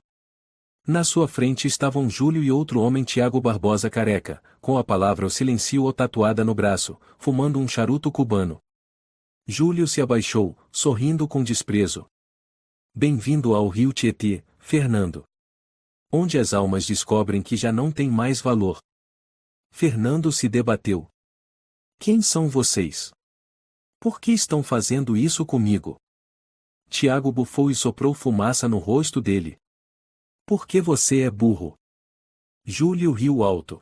Speaker 1: Na sua frente estavam Júlio e outro homem, Tiago Barbosa careca, com a palavra o silencio tatuada no braço, fumando um charuto cubano. Júlio se abaixou, sorrindo com desprezo. Bem-vindo ao rio Tietê, Fernando. Onde as almas descobrem que já não têm mais valor. Fernando se debateu. Quem são vocês? Por que estão fazendo isso comigo? Tiago bufou e soprou fumaça no rosto dele. Porque você é burro. Júlio riu alto.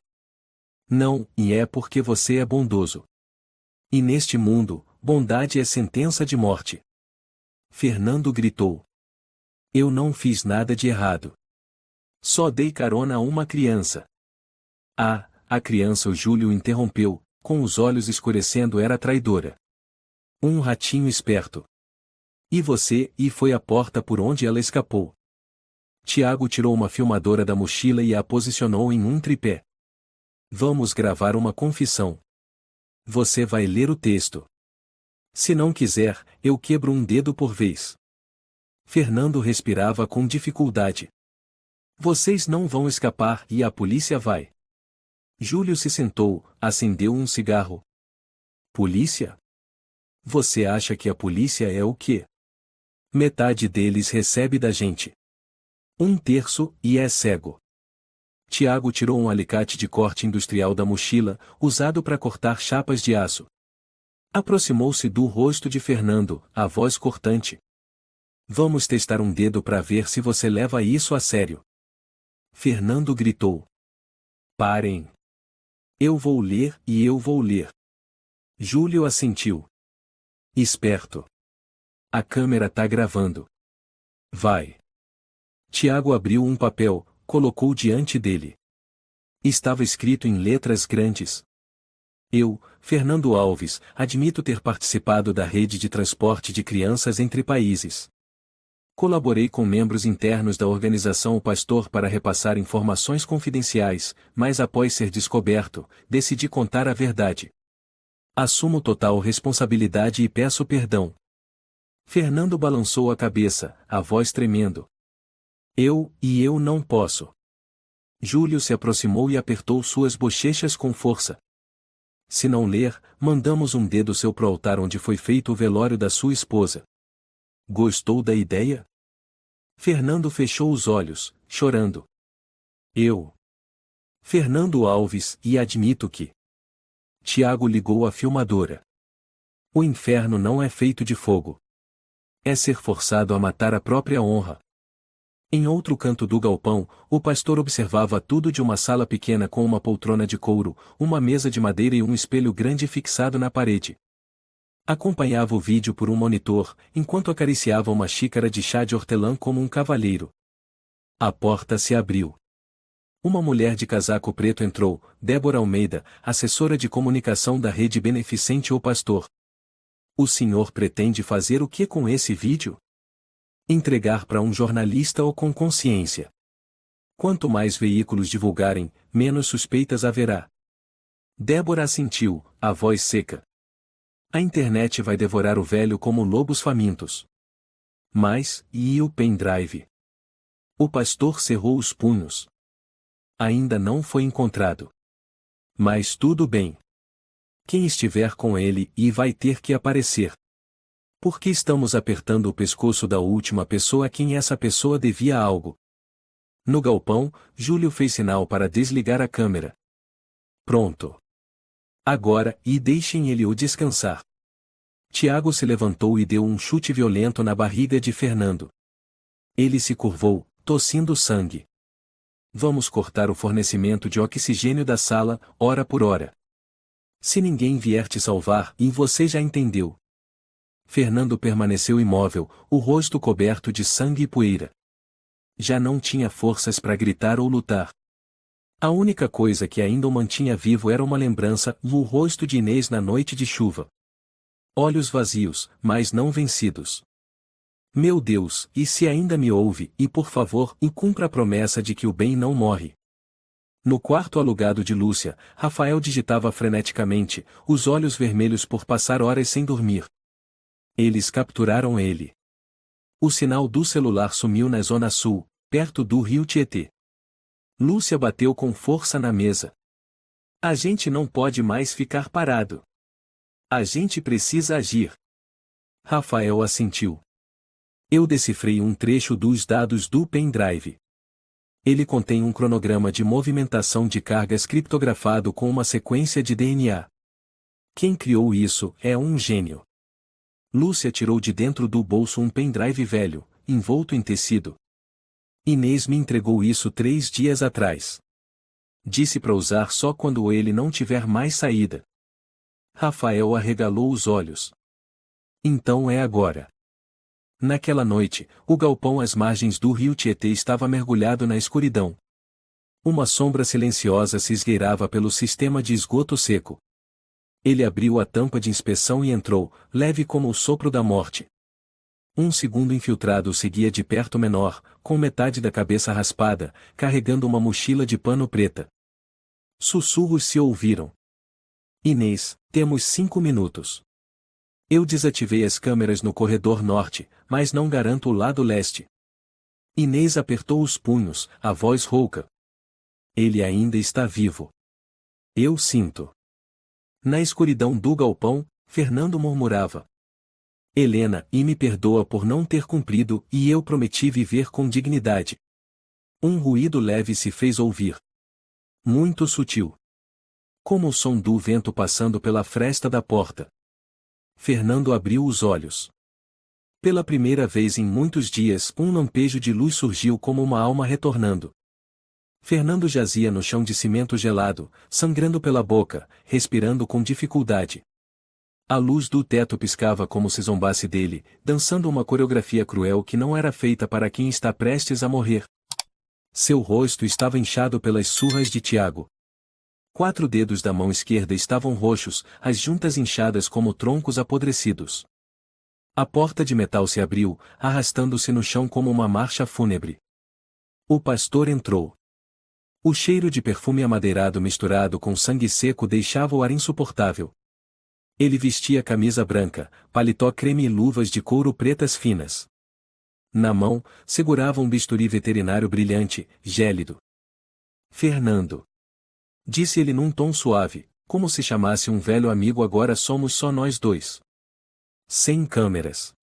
Speaker 1: Não, e é porque você é bondoso. E neste mundo, bondade é sentença de morte. Fernando gritou. Eu não fiz nada de errado. Só dei carona a uma criança. Ah, a criança, o Júlio interrompeu, com os olhos escurecendo, era traidora. Um ratinho esperto. E você, e foi a porta por onde ela escapou. Tiago tirou uma filmadora da mochila e a posicionou em um tripé. Vamos gravar uma confissão. Você vai ler o texto. Se não quiser, eu quebro um dedo por vez. Fernando respirava com dificuldade. Vocês não vão escapar e a polícia vai. Júlio se sentou, acendeu um cigarro. Polícia? Você acha que a polícia é o quê? Metade deles recebe da gente. 1/3 e é cego. Tiago tirou um alicate de corte industrial da mochila, usado para cortar chapas de aço. Aproximou-se do rosto de Fernando, a voz cortante. Vamos testar um dedo para ver se você leva isso a sério. Fernando gritou. Parem. Eu vou ler e eu vou ler. Júlio assentiu. Esperto. A câmera tá gravando. Vai. Tiago abriu um papel, colocou diante dele. Estava escrito em letras grandes. Eu, Fernando Alves, admito ter participado da rede de transporte de crianças entre países. Colaborei com membros internos da organização O Pastor para repassar informações confidenciais, mas após ser descoberto, decidi contar a verdade. Assumo total responsabilidade e peço perdão. Fernando balançou a cabeça, a voz tremendo. Eu não posso. Júlio se aproximou e apertou suas bochechas com força. Se não ler, mandamos um dedo seu pro altar onde foi feito o velório da sua esposa. Gostou da ideia? Fernando fechou os olhos, chorando. Fernando Alves, e admito que. Tiago ligou a filmadora. O inferno não é feito de fogo. É ser forçado a matar a própria honra. Em outro canto do galpão, o pastor observava tudo de uma sala pequena com uma poltrona de couro, uma mesa de madeira e um espelho grande fixado na parede. Acompanhava o vídeo por um monitor, enquanto acariciava uma xícara de chá de hortelã como um cavalheiro. A porta se abriu. Uma mulher de casaco preto entrou, Débora Almeida, assessora de comunicação da rede beneficente O Pastor. O senhor pretende fazer o que com esse vídeo? Entregar para um jornalista ou com consciência. Quanto mais veículos divulgarem, menos suspeitas haverá. Débora assentiu, a voz seca. A internet vai devorar o velho como lobos famintos. Mas, e o pendrive? O pastor cerrou os punhos. Ainda não foi encontrado. Mas tudo bem. Quem estiver com ele e vai ter que aparecer. Por que estamos apertando o pescoço da última pessoa a quem essa pessoa devia algo? No galpão, Júlio fez sinal para desligar a câmera. Pronto. Agora, e deixem ele o descansar. Tiago se levantou e deu um chute violento na barriga de Fernando. Ele se curvou, tossindo sangue. Vamos cortar o fornecimento de oxigênio da sala, hora por hora. Se ninguém vier te salvar, e você já entendeu. Fernando permaneceu imóvel, o rosto coberto de sangue e poeira. Já não tinha forças para gritar ou lutar. A única coisa que ainda o mantinha vivo era uma lembrança, o rosto de Inês na noite de chuva. Olhos vazios, mas não vencidos. Meu Deus, e se ainda me ouve, e por favor, cumpra a promessa de que o bem não morre. No quarto alugado de Lúcia, Rafael digitava freneticamente, os olhos vermelhos por passar horas sem dormir. Eles capturaram ele. O sinal do celular sumiu na zona sul, perto do rio Tietê. Lúcia bateu com força na mesa. A gente não pode mais ficar parado. A gente precisa agir. Rafael assentiu. Eu decifrei um trecho dos dados do pendrive. Ele contém um cronograma de movimentação de cargas criptografado com uma sequência de DNA. Quem criou isso é um gênio. Lúcia tirou de dentro do bolso um pendrive velho, envolto em tecido. Inês me entregou isso 3 dias atrás. Disse para usar só quando ele não tiver mais saída. Rafael arregalou os olhos. Então é agora. Naquela noite, o galpão às margens do rio Tietê estava mergulhado na escuridão. Uma sombra silenciosa se esgueirava pelo sistema de esgoto seco. Ele abriu a tampa de inspeção e entrou, leve como o sopro da morte. Um segundo infiltrado seguia de perto o menor, com metade da cabeça raspada, carregando uma mochila de pano preta. Sussurros se ouviram. Inês, temos 5 minutos. Eu desativei as câmeras no corredor norte, mas não garanto o lado leste. Inês apertou os punhos, a voz rouca. Ele ainda está vivo. Eu sinto. Na escuridão do galpão, Fernando murmurava. Helena, e me perdoa por não ter cumprido, e eu prometi viver com dignidade. Um ruído leve se fez ouvir. Muito sutil. Como o som do vento passando pela fresta da porta. Fernando abriu os olhos. Pela primeira vez em muitos dias, um lampejo de luz surgiu como uma alma retornando. Fernando jazia no chão de cimento gelado, sangrando pela boca, respirando com dificuldade. A luz do teto piscava como se zombasse dele, dançando uma coreografia cruel que não era feita para quem está prestes a morrer. Seu rosto estava inchado pelas surras de Tiago. 4 dedos da mão esquerda estavam roxos, as juntas inchadas como troncos apodrecidos. A porta de metal se abriu, arrastando-se no chão como uma marcha fúnebre. O pastor entrou. O cheiro de perfume amadeirado misturado com sangue seco deixava o ar insuportável. Ele vestia camisa branca, paletó creme e luvas de couro pretas finas. Na mão, segurava um bisturi veterinário brilhante, gélido. Fernando. Disse ele num tom suave, como se chamasse um velho amigo. Agora somos só nós dois. Sem câmeras.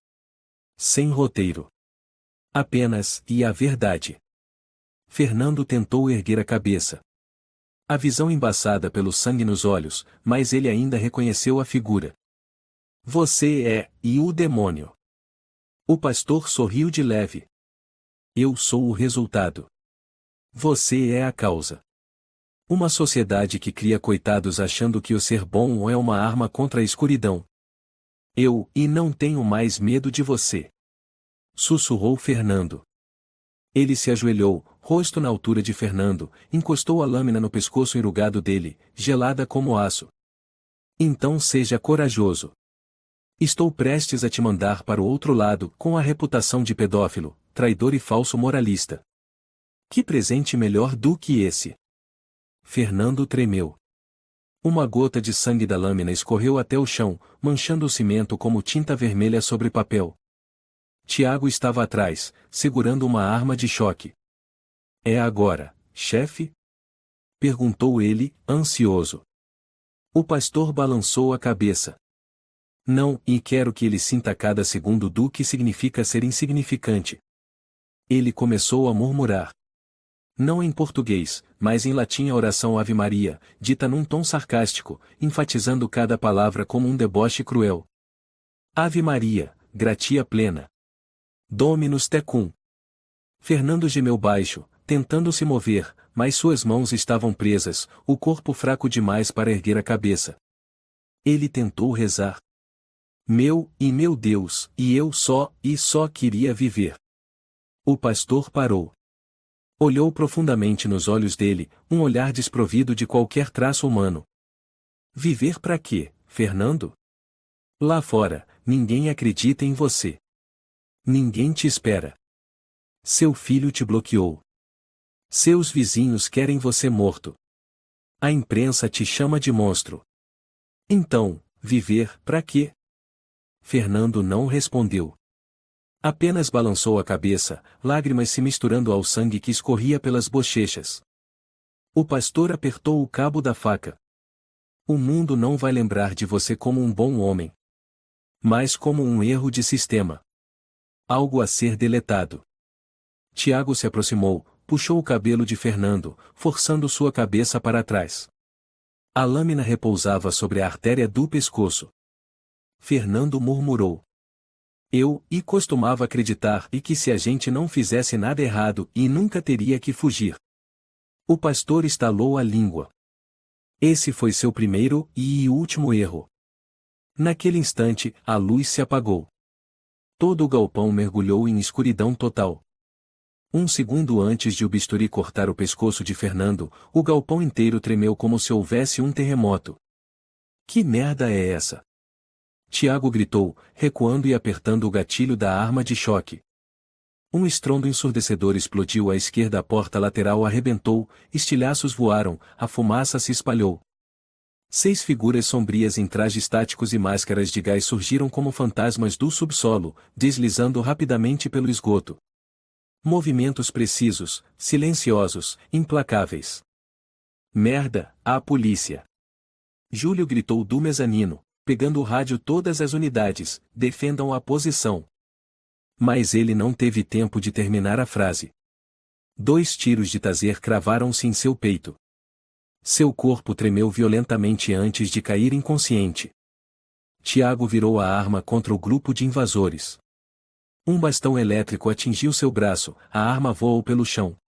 Speaker 1: Sem roteiro. Apenas, e a verdade. Fernando tentou erguer a cabeça. A visão embaçada pelo sangue nos olhos, mas ele ainda reconheceu a figura. Você é, e o demônio. O pastor sorriu de leve. Eu sou o resultado. Você é a causa. Uma sociedade que cria coitados achando que o ser bom é uma arma contra a escuridão. Eu, e não tenho mais medo de você. Sussurrou Fernando. Ele se ajoelhou, rosto na altura de Fernando, encostou a lâmina no pescoço enrugado dele, gelada como aço. Então seja corajoso. Estou prestes a te mandar para o outro lado, com a reputação de pedófilo, traidor e falso moralista. Que presente melhor do que esse? Fernando tremeu. Uma gota de sangue da lâmina escorreu até o chão, manchando o cimento como tinta vermelha sobre papel. Tiago estava atrás, segurando uma arma de choque. É agora, chefe? Perguntou ele, ansioso. O pastor balançou a cabeça. Não, e quero que ele sinta cada segundo do que significa ser insignificante. Ele começou a murmurar. Não em português, mas em latim a oração Ave Maria, dita num tom sarcástico, enfatizando cada palavra como um deboche cruel. Ave Maria, gratia plena. Dominus tecum. Fernando gemeu baixo, tentando se mover, mas suas mãos estavam presas, o corpo fraco demais para erguer a cabeça. Ele tentou rezar. Meu Deus, e eu só queria viver. O pastor parou. Olhou profundamente nos olhos dele, um olhar desprovido de qualquer traço humano. Viver para quê, Fernando? Lá fora, ninguém acredita em você. Ninguém te espera. Seu filho te bloqueou. Seus vizinhos querem você morto. A imprensa te chama de monstro. Então, viver para quê? Fernando não respondeu. Apenas balançou a cabeça, lágrimas se misturando ao sangue que escorria pelas bochechas. O pastor apertou o cabo da faca. O mundo não vai lembrar de você como um bom homem, mas como um erro de sistema. Algo a ser deletado. Tiago se aproximou, puxou o cabelo de Fernando, forçando sua cabeça para trás. A lâmina repousava sobre a artéria do pescoço. Fernando murmurou. Eu costumava acreditar que se a gente não fizesse nada errado nunca teria que fugir. O pastor estalou a língua. Esse foi seu primeiro e último erro. Naquele instante, a luz se apagou. Todo o galpão mergulhou em escuridão total. Um segundo antes de o bisturi cortar o pescoço de Fernando, o galpão inteiro tremeu como se houvesse um terremoto. Que merda é essa? Tiago gritou, recuando e apertando o gatilho da arma de choque. Um estrondo ensurdecedor explodiu à esquerda, a porta lateral arrebentou, estilhaços voaram, a fumaça se espalhou. 6 figuras sombrias em trajes táticos e máscaras de gás surgiram como fantasmas do subsolo, deslizando rapidamente pelo esgoto. Movimentos precisos, silenciosos, implacáveis. Merda, a polícia! Júlio gritou do mezanino, pegando o rádio: todas as unidades, defendam a posição. Mas ele não teve tempo de terminar a frase. 2 tiros de taser cravaram-se em seu peito. Seu corpo tremeu violentamente antes de cair inconsciente. Tiago virou a arma contra o grupo de invasores. Um bastão elétrico atingiu seu braço, a arma voou pelo chão.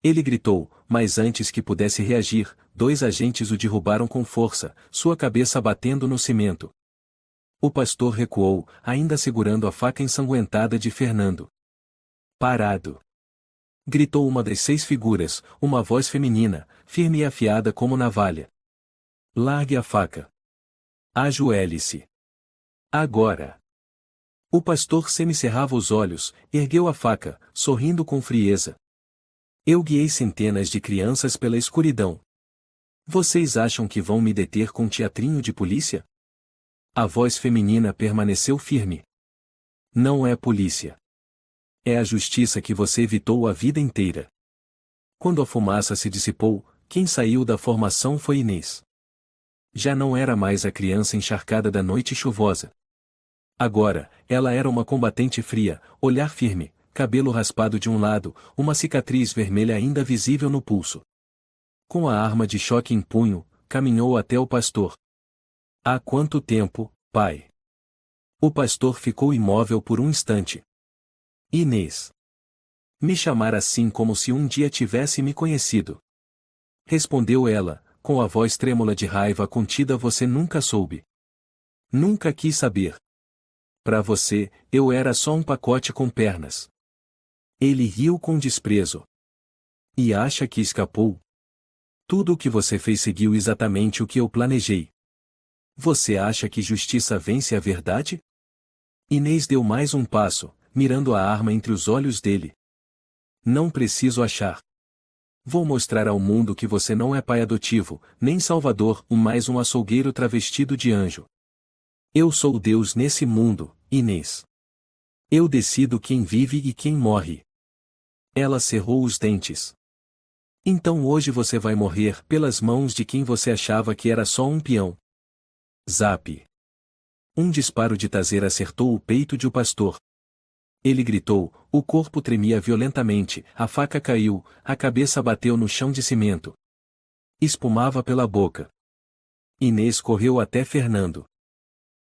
Speaker 1: Ele gritou, mas antes que pudesse reagir, 2 agentes o derrubaram com força, sua cabeça batendo no cimento. O pastor recuou, ainda segurando a faca ensanguentada de Fernando. Parado! Gritou uma das 6 figuras, uma voz feminina, firme e afiada como navalha. Largue a faca. Ajoelhe-se. Agora! O pastor semicerrava os olhos, ergueu a faca, sorrindo com frieza. Eu guiei centenas de crianças pela escuridão. Vocês acham que vão me deter com um teatrinho de polícia? A voz feminina permaneceu firme. Não é polícia. É a justiça que você evitou a vida inteira. Quando a fumaça se dissipou, quem saiu da formação foi Inês. Já não era mais a criança encharcada da noite chuvosa. Agora, ela era uma combatente fria, olhar firme, cabelo raspado de um lado, uma cicatriz vermelha ainda visível no pulso. Com a arma de choque em punho, caminhou até o pastor. Há quanto tempo, pai? O pastor ficou imóvel por um instante. Inês. Me chamar assim como se um dia tivesse me conhecido. Respondeu ela, com a voz trêmula de raiva contida. Você nunca soube. Nunca quis saber. Para você, eu era só um pacote com pernas. Ele riu com desprezo. E acha que escapou? Tudo o que você fez seguiu exatamente o que eu planejei. Você acha que justiça vence a verdade? Inês deu mais um passo, mirando a arma entre os olhos dele. Não preciso achar. Vou mostrar ao mundo que você não é pai adotivo, nem salvador, mais um açougueiro travestido de anjo. Eu sou Deus nesse mundo, Inês. Eu decido quem vive e quem morre. Ela cerrou os dentes. Então hoje você vai morrer pelas mãos de quem você achava que era só um peão. Zap. Um disparo de taser acertou o peito de o pastor. Ele gritou, o corpo tremia violentamente, a faca caiu, a cabeça bateu no chão de cimento. Espumava pela boca. Inês correu até Fernando.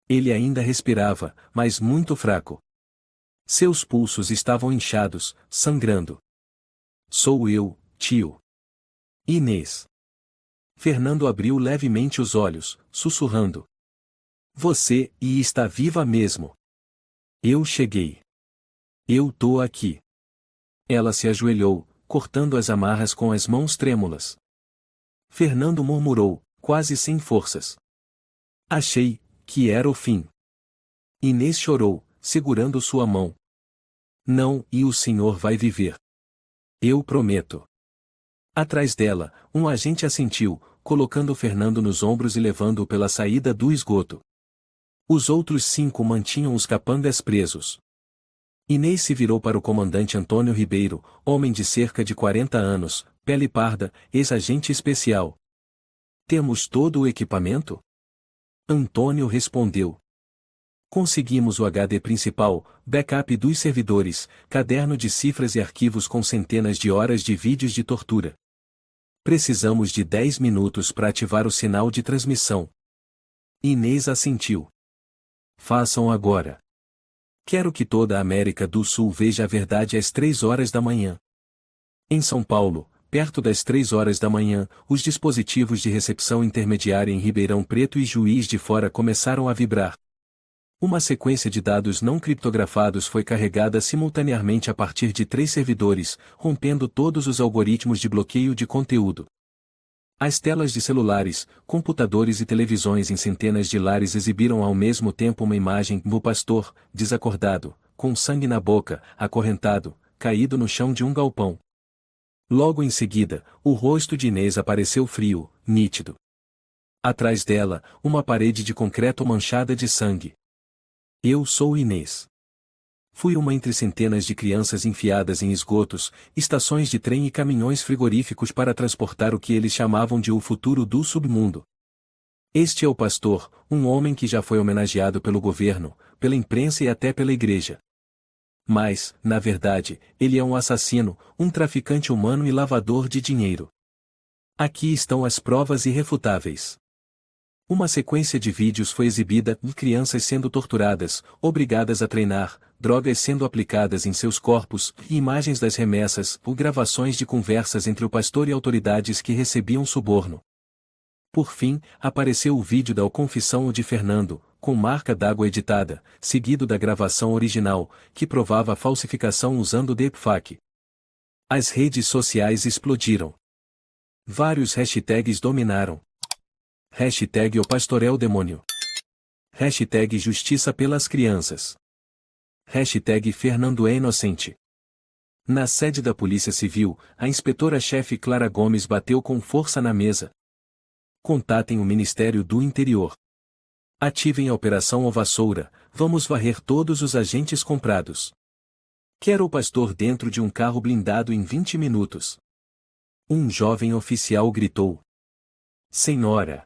Speaker 1: Ele ainda respirava, mas muito fraco. Seus pulsos estavam inchados, sangrando. Sou eu, tio. Inês. Fernando abriu levemente os olhos, sussurrando. Você, e está viva mesmo. Eu cheguei. Eu tô aqui. Ela se ajoelhou, cortando as amarras com as mãos trêmulas. Fernando murmurou, quase sem forças. Achei que era o fim. Inês chorou, segurando sua mão. Não, e o senhor vai viver. Eu prometo. Atrás dela, um agente assentiu, colocando Fernando nos ombros e levando-o pela saída do esgoto. Os outros 5 mantinham os capangas presos. Inês se virou para o comandante Antônio Ribeiro, homem de cerca de 40 anos, pele parda, ex-agente especial. Temos todo o equipamento? Antônio respondeu. Conseguimos o HD principal, backup dos servidores, caderno de cifras e arquivos com centenas de horas de vídeos de tortura. Precisamos de 10 minutos para ativar o sinal de transmissão. Inês assentiu. Façam agora. Quero que toda a América do Sul veja a verdade às 3 horas da manhã. Em São Paulo, perto das 3 horas da manhã, os dispositivos de recepção intermediária em Ribeirão Preto e Juiz de Fora começaram a vibrar. Uma sequência de dados não criptografados foi carregada simultaneamente a partir de 3 servidores, rompendo todos os algoritmos de bloqueio de conteúdo. As telas de celulares, computadores e televisões em centenas de lares exibiram ao mesmo tempo uma imagem do pastor, desacordado, com sangue na boca, acorrentado, caído no chão de um galpão. Logo em seguida, o rosto de Inês apareceu frio, nítido. Atrás dela, uma parede de concreto manchada de sangue. Eu sou Inês. Fui uma entre centenas de crianças enfiadas em esgotos, estações de trem e caminhões frigoríficos para transportar o que eles chamavam de o futuro do submundo. Este é o pastor, um homem que já foi homenageado pelo governo, pela imprensa e até pela igreja. Mas, na verdade, ele é um assassino, um traficante humano e lavador de dinheiro. Aqui estão as provas irrefutáveis. Uma sequência de vídeos foi exibida de crianças sendo torturadas, obrigadas a treinar, drogas sendo aplicadas em seus corpos, e imagens das remessas ou gravações de conversas entre o pastor e autoridades que recebiam suborno. Por fim, apareceu o vídeo da confissão de Fernando, com marca d'água editada, seguido da gravação original, que provava a falsificação usando deepfake. As redes sociais explodiram. Vários hashtags dominaram. Hashtag o pastor é o demônio. Hashtag justiça pelas crianças. Hashtag Fernando é inocente. Na sede da Polícia Civil, a inspetora-chefe Clara Gomes bateu com força na mesa. Contatem o Ministério do Interior. Ativem a Operação Vassoura, vamos varrer todos os agentes comprados. Quero o pastor dentro de um carro blindado em 20 minutos. Um jovem oficial gritou. Senhora!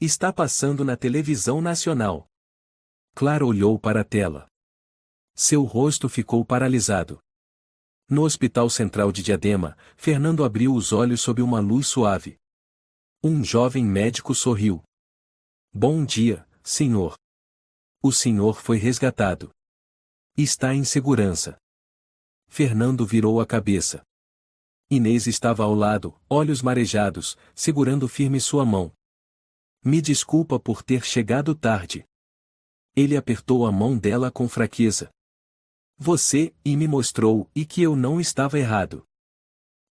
Speaker 1: Está passando na televisão nacional. Clara olhou para a tela. Seu rosto ficou paralisado. No Hospital Central de Diadema, Fernando abriu os olhos sob uma luz suave. Um jovem médico sorriu. Bom dia, senhor. O senhor foi resgatado. Está em segurança. Fernando virou a cabeça. Inês estava ao lado, olhos marejados, segurando firme sua mão. Me desculpa por ter chegado tarde. Ele apertou a mão dela com fraqueza. Você, e me mostrou, e que eu não estava errado.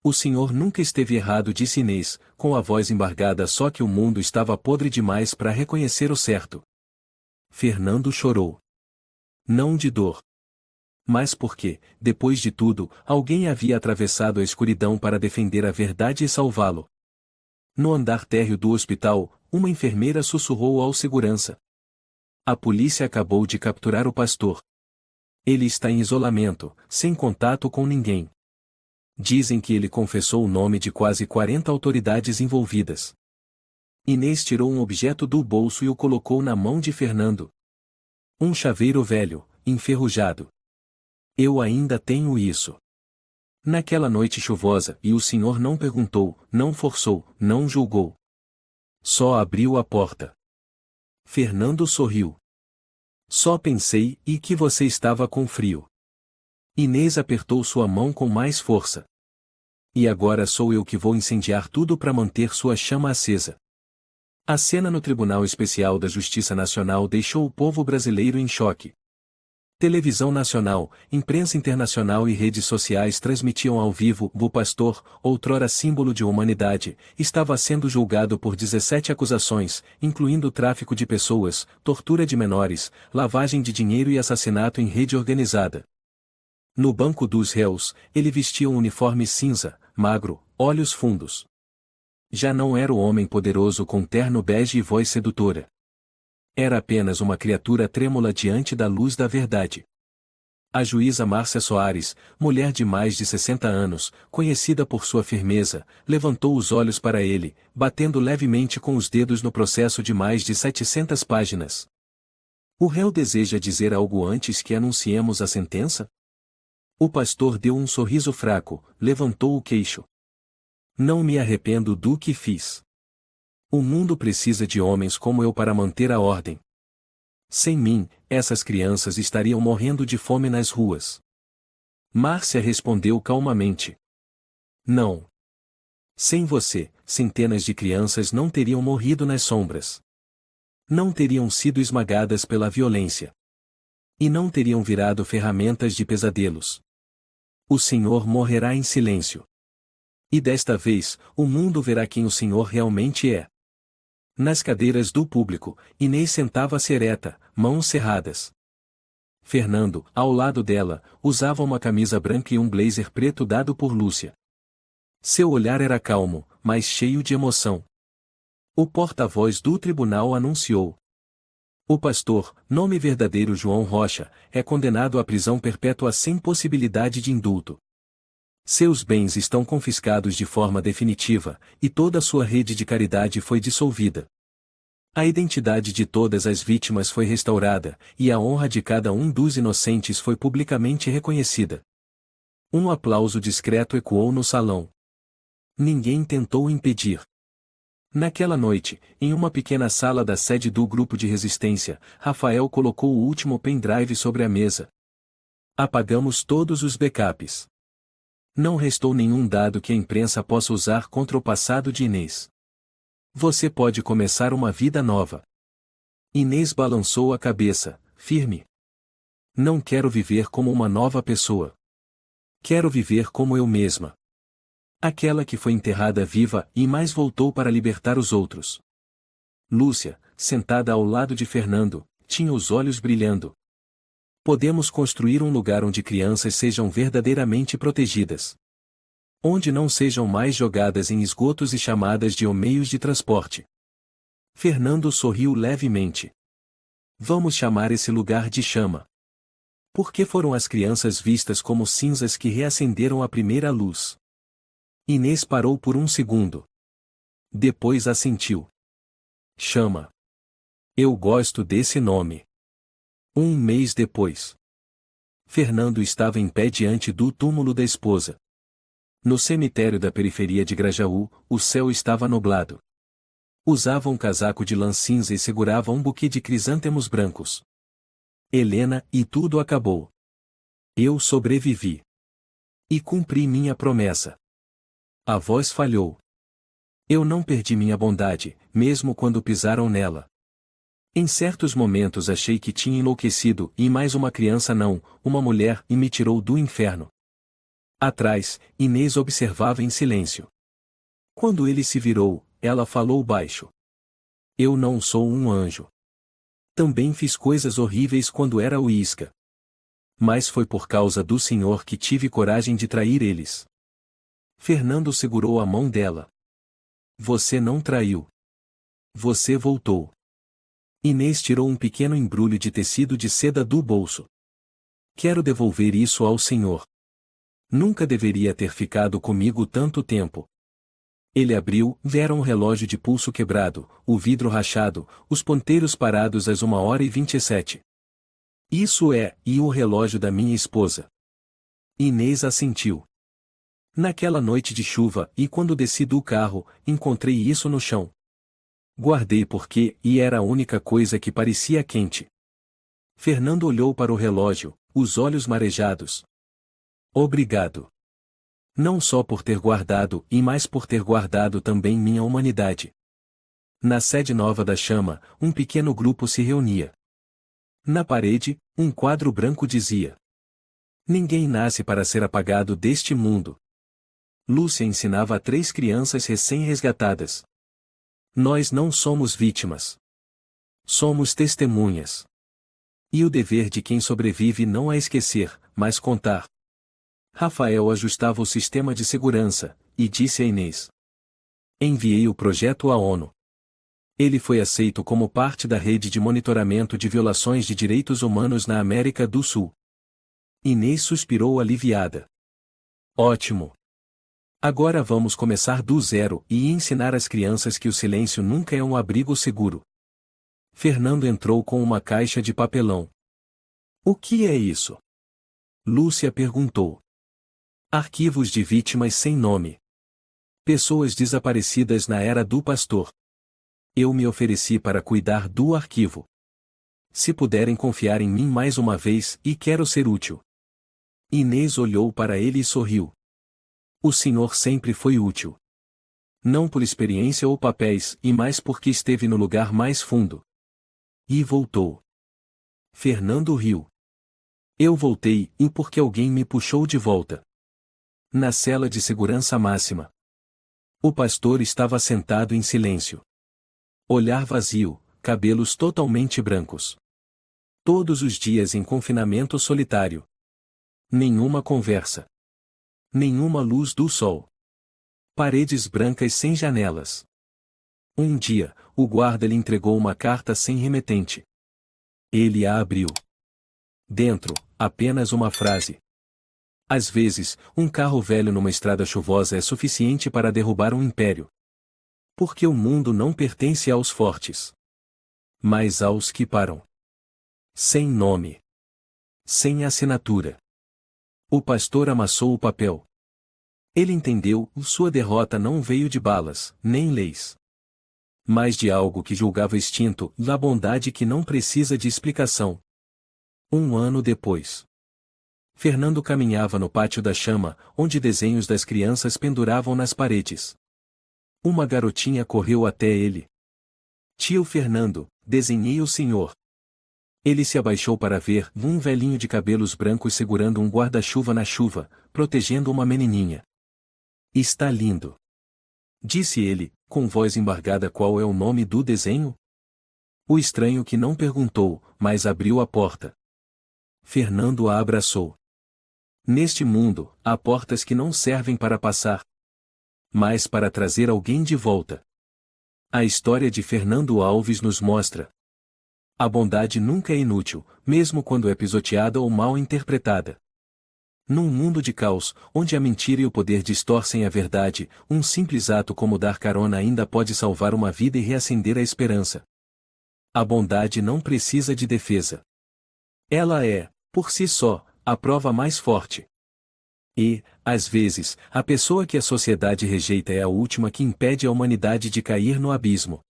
Speaker 1: O senhor nunca esteve errado, disse Inês, com a voz embargada, só que o mundo estava podre demais para reconhecer o certo. Fernando chorou. Não de dor. Mas porque, depois de tudo, alguém havia atravessado a escuridão para defender a verdade e salvá-lo. No andar térreo do hospital, uma enfermeira sussurrou ao segurança. A polícia acabou de capturar o pastor. Ele está em isolamento, sem contato com ninguém. Dizem que ele confessou o nome de quase 40 autoridades envolvidas. Inês tirou um objeto do bolso e o colocou na mão de Fernando. Um chaveiro velho, enferrujado. Eu ainda tenho isso. Naquela noite chuvosa, e o senhor não perguntou, não forçou, não julgou. Só abriu a porta. Fernando sorriu. Só pensei, e que você estava com frio. Inês apertou sua mão com mais força. E agora sou eu que vou incendiar tudo para manter sua chama acesa. A cena no Tribunal Especial da Justiça Nacional deixou o povo brasileiro em choque. Televisão nacional, imprensa internacional e redes sociais transmitiam ao vivo o pastor, outrora símbolo de humanidade, estava sendo julgado por 17 acusações, incluindo tráfico de pessoas, tortura de menores, lavagem de dinheiro e assassinato em rede organizada. No banco dos réus, ele vestia um uniforme cinza, magro, olhos fundos. Já não era o homem poderoso com terno bege e voz sedutora. Era apenas uma criatura trêmula diante da luz da verdade. A juíza Márcia Soares, mulher de mais de 60 anos, conhecida por sua firmeza, levantou os olhos para ele, batendo levemente com os dedos no processo de mais de 700 páginas. O réu deseja dizer algo antes que anunciemos a sentença? O pastor deu um sorriso fraco, levantou o queixo. Não me arrependo do que fiz. O mundo precisa de homens como eu para manter a ordem. Sem mim, essas crianças estariam morrendo de fome nas ruas. Márcia respondeu calmamente. Não. Sem você, centenas de crianças não teriam morrido nas sombras. Não teriam sido esmagadas pela violência. E não teriam virado ferramentas de pesadelos. O Senhor morrerá em silêncio. E desta vez, o mundo verá quem o Senhor realmente é. Nas cadeiras do público, Inês sentava-se ereta, mãos cerradas. Fernando, ao lado dela, usava uma camisa branca e um blazer preto dado por Lúcia. Seu olhar era calmo, mas cheio de emoção. O porta-voz do tribunal anunciou: o pastor, nome verdadeiro João Rocha, é condenado à prisão perpétua sem possibilidade de indulto. Seus bens estão confiscados de forma definitiva, e toda a sua rede de caridade foi dissolvida. A identidade de todas as vítimas foi restaurada, e a honra de cada um dos inocentes foi publicamente reconhecida. Um aplauso discreto ecoou no salão. Ninguém tentou impedir. Naquela noite, em uma pequena sala da sede do grupo de resistência, Rafael colocou o último pendrive sobre a mesa. Apagamos todos os backups. Não restou nenhum dado que a imprensa possa usar contra o passado de Inês. Você pode começar uma vida nova. Inês balançou a cabeça, firme. Não quero viver como uma nova pessoa. Quero viver como eu mesma. Aquela que foi enterrada viva e mais voltou para libertar os outros. Lúcia, sentada ao lado de Fernando, tinha os olhos brilhando. Podemos construir um lugar onde crianças sejam verdadeiramente protegidas. Onde não sejam mais jogadas em esgotos e chamadas de meios de transporte. Fernando sorriu levemente. Vamos chamar esse lugar de Chama. Porque foram as crianças vistas como cinzas que reacenderam a primeira luz. Inês parou por um segundo. Depois assentiu. Chama. Eu gosto desse nome. Um mês depois. Fernando estava em pé diante do túmulo da esposa. No cemitério da periferia de Grajaú, o céu estava nublado. Usava um casaco de lã cinza e segurava um buquê de crisântemos brancos. Helena, e tudo acabou. Eu sobrevivi. E cumpri minha promessa. A voz falhou. Eu não perdi minha bondade, mesmo quando pisaram nela. Em certos momentos achei que tinha enlouquecido e mais uma criança não, uma mulher, e me tirou do inferno. Atrás, Inês observava em silêncio. Quando ele se virou, ela falou baixo. Eu não sou um anjo. Também fiz coisas horríveis quando era o Isca. Mas foi por causa do Senhor que tive coragem de trair eles. Fernando segurou a mão dela. Você não traiu. Você voltou. Inês tirou um pequeno embrulho de tecido de seda do bolso. Quero devolver isso ao Senhor. Nunca deveria ter ficado comigo tanto tempo. Ele abriu, viram um relógio de pulso quebrado, o vidro rachado, os ponteiros parados às 1h27. Isso é, e o relógio da minha esposa. Inês assentiu. Naquela noite de chuva, e quando desci do carro, encontrei isso no chão. Guardei porque, e era a única coisa que parecia quente. Fernando olhou para o relógio, os olhos marejados. Obrigado. Não só por ter guardado, e mais por ter guardado também minha humanidade. Na sede nova da Chama, um pequeno grupo se reunia. Na parede, um quadro branco dizia: ninguém nasce para ser apagado deste mundo. Lúcia ensinava a 3 crianças recém-resgatadas. Nós não somos vítimas. Somos testemunhas. E o dever de quem sobrevive não é esquecer, mas contar. Rafael ajustava o sistema de segurança, e disse a Inês: enviei o projeto à ONU. Ele foi aceito como parte da rede de monitoramento de violações de direitos humanos na América do Sul. Inês suspirou aliviada. Ótimo. Agora vamos começar do zero e ensinar às crianças que o silêncio nunca é um abrigo seguro. Fernando entrou com uma caixa de papelão. O que é isso? Lúcia perguntou. Arquivos de vítimas sem nome. Pessoas desaparecidas na era do pastor. Eu me ofereci para cuidar do arquivo. Se puderem confiar em mim mais uma vez, e quero ser útil. Inês olhou para ele e sorriu. O senhor sempre foi útil. Não por experiência ou papéis, e mais porque esteve no lugar mais fundo. E voltou. Fernando riu. Eu voltei, e porque alguém me puxou de volta. Na cela de segurança máxima. O pastor estava sentado em silêncio. Olhar vazio, cabelos totalmente brancos. Todos os dias em confinamento solitário. Nenhuma conversa. Nenhuma luz do sol. Paredes brancas sem janelas. Um dia, o guarda lhe entregou uma carta sem remetente. Ele a abriu. Dentro, apenas uma frase. Às vezes, um carro velho numa estrada chuvosa é suficiente para derrubar um império. Porque o mundo não pertence aos fortes, mas aos que param. Sem nome. Sem assinatura. O pastor amassou o papel. Ele entendeu, sua derrota não veio de balas, nem leis. Mas de algo que julgava extinto, da bondade que não precisa de explicação. 1 ano depois. Fernando caminhava no pátio da chama, onde desenhos das crianças penduravam nas paredes. Uma garotinha correu até ele. Tio Fernando, desenhei o senhor. Ele se abaixou para ver um velhinho de cabelos brancos segurando um guarda-chuva na chuva, protegendo uma menininha. Está lindo. Disse ele, com voz embargada. Qual é o nome do desenho? O estranho que não perguntou, mas abriu a porta. Fernando a abraçou. Neste mundo, há portas que não servem para passar, mas para trazer alguém de volta. A história de Fernando Alves nos mostra. A bondade nunca é inútil, mesmo quando é pisoteada ou mal interpretada. Num mundo de caos, onde a mentira e o poder distorcem a verdade, um simples ato como dar carona ainda pode salvar uma vida e reacender a esperança. A bondade não precisa de defesa. Ela é, por si só, a prova mais forte. E, às vezes, a pessoa que a sociedade rejeita é a última que impede a humanidade de cair no abismo.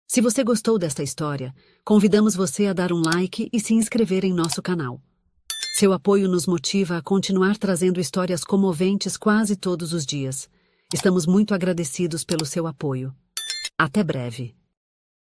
Speaker 2: Se você gostou desta história, convidamos você a dar um like e se inscrever em nosso canal. Seu apoio nos motiva a continuar trazendo histórias comoventes quase todos os dias. Estamos muito agradecidos pelo seu apoio. Até breve.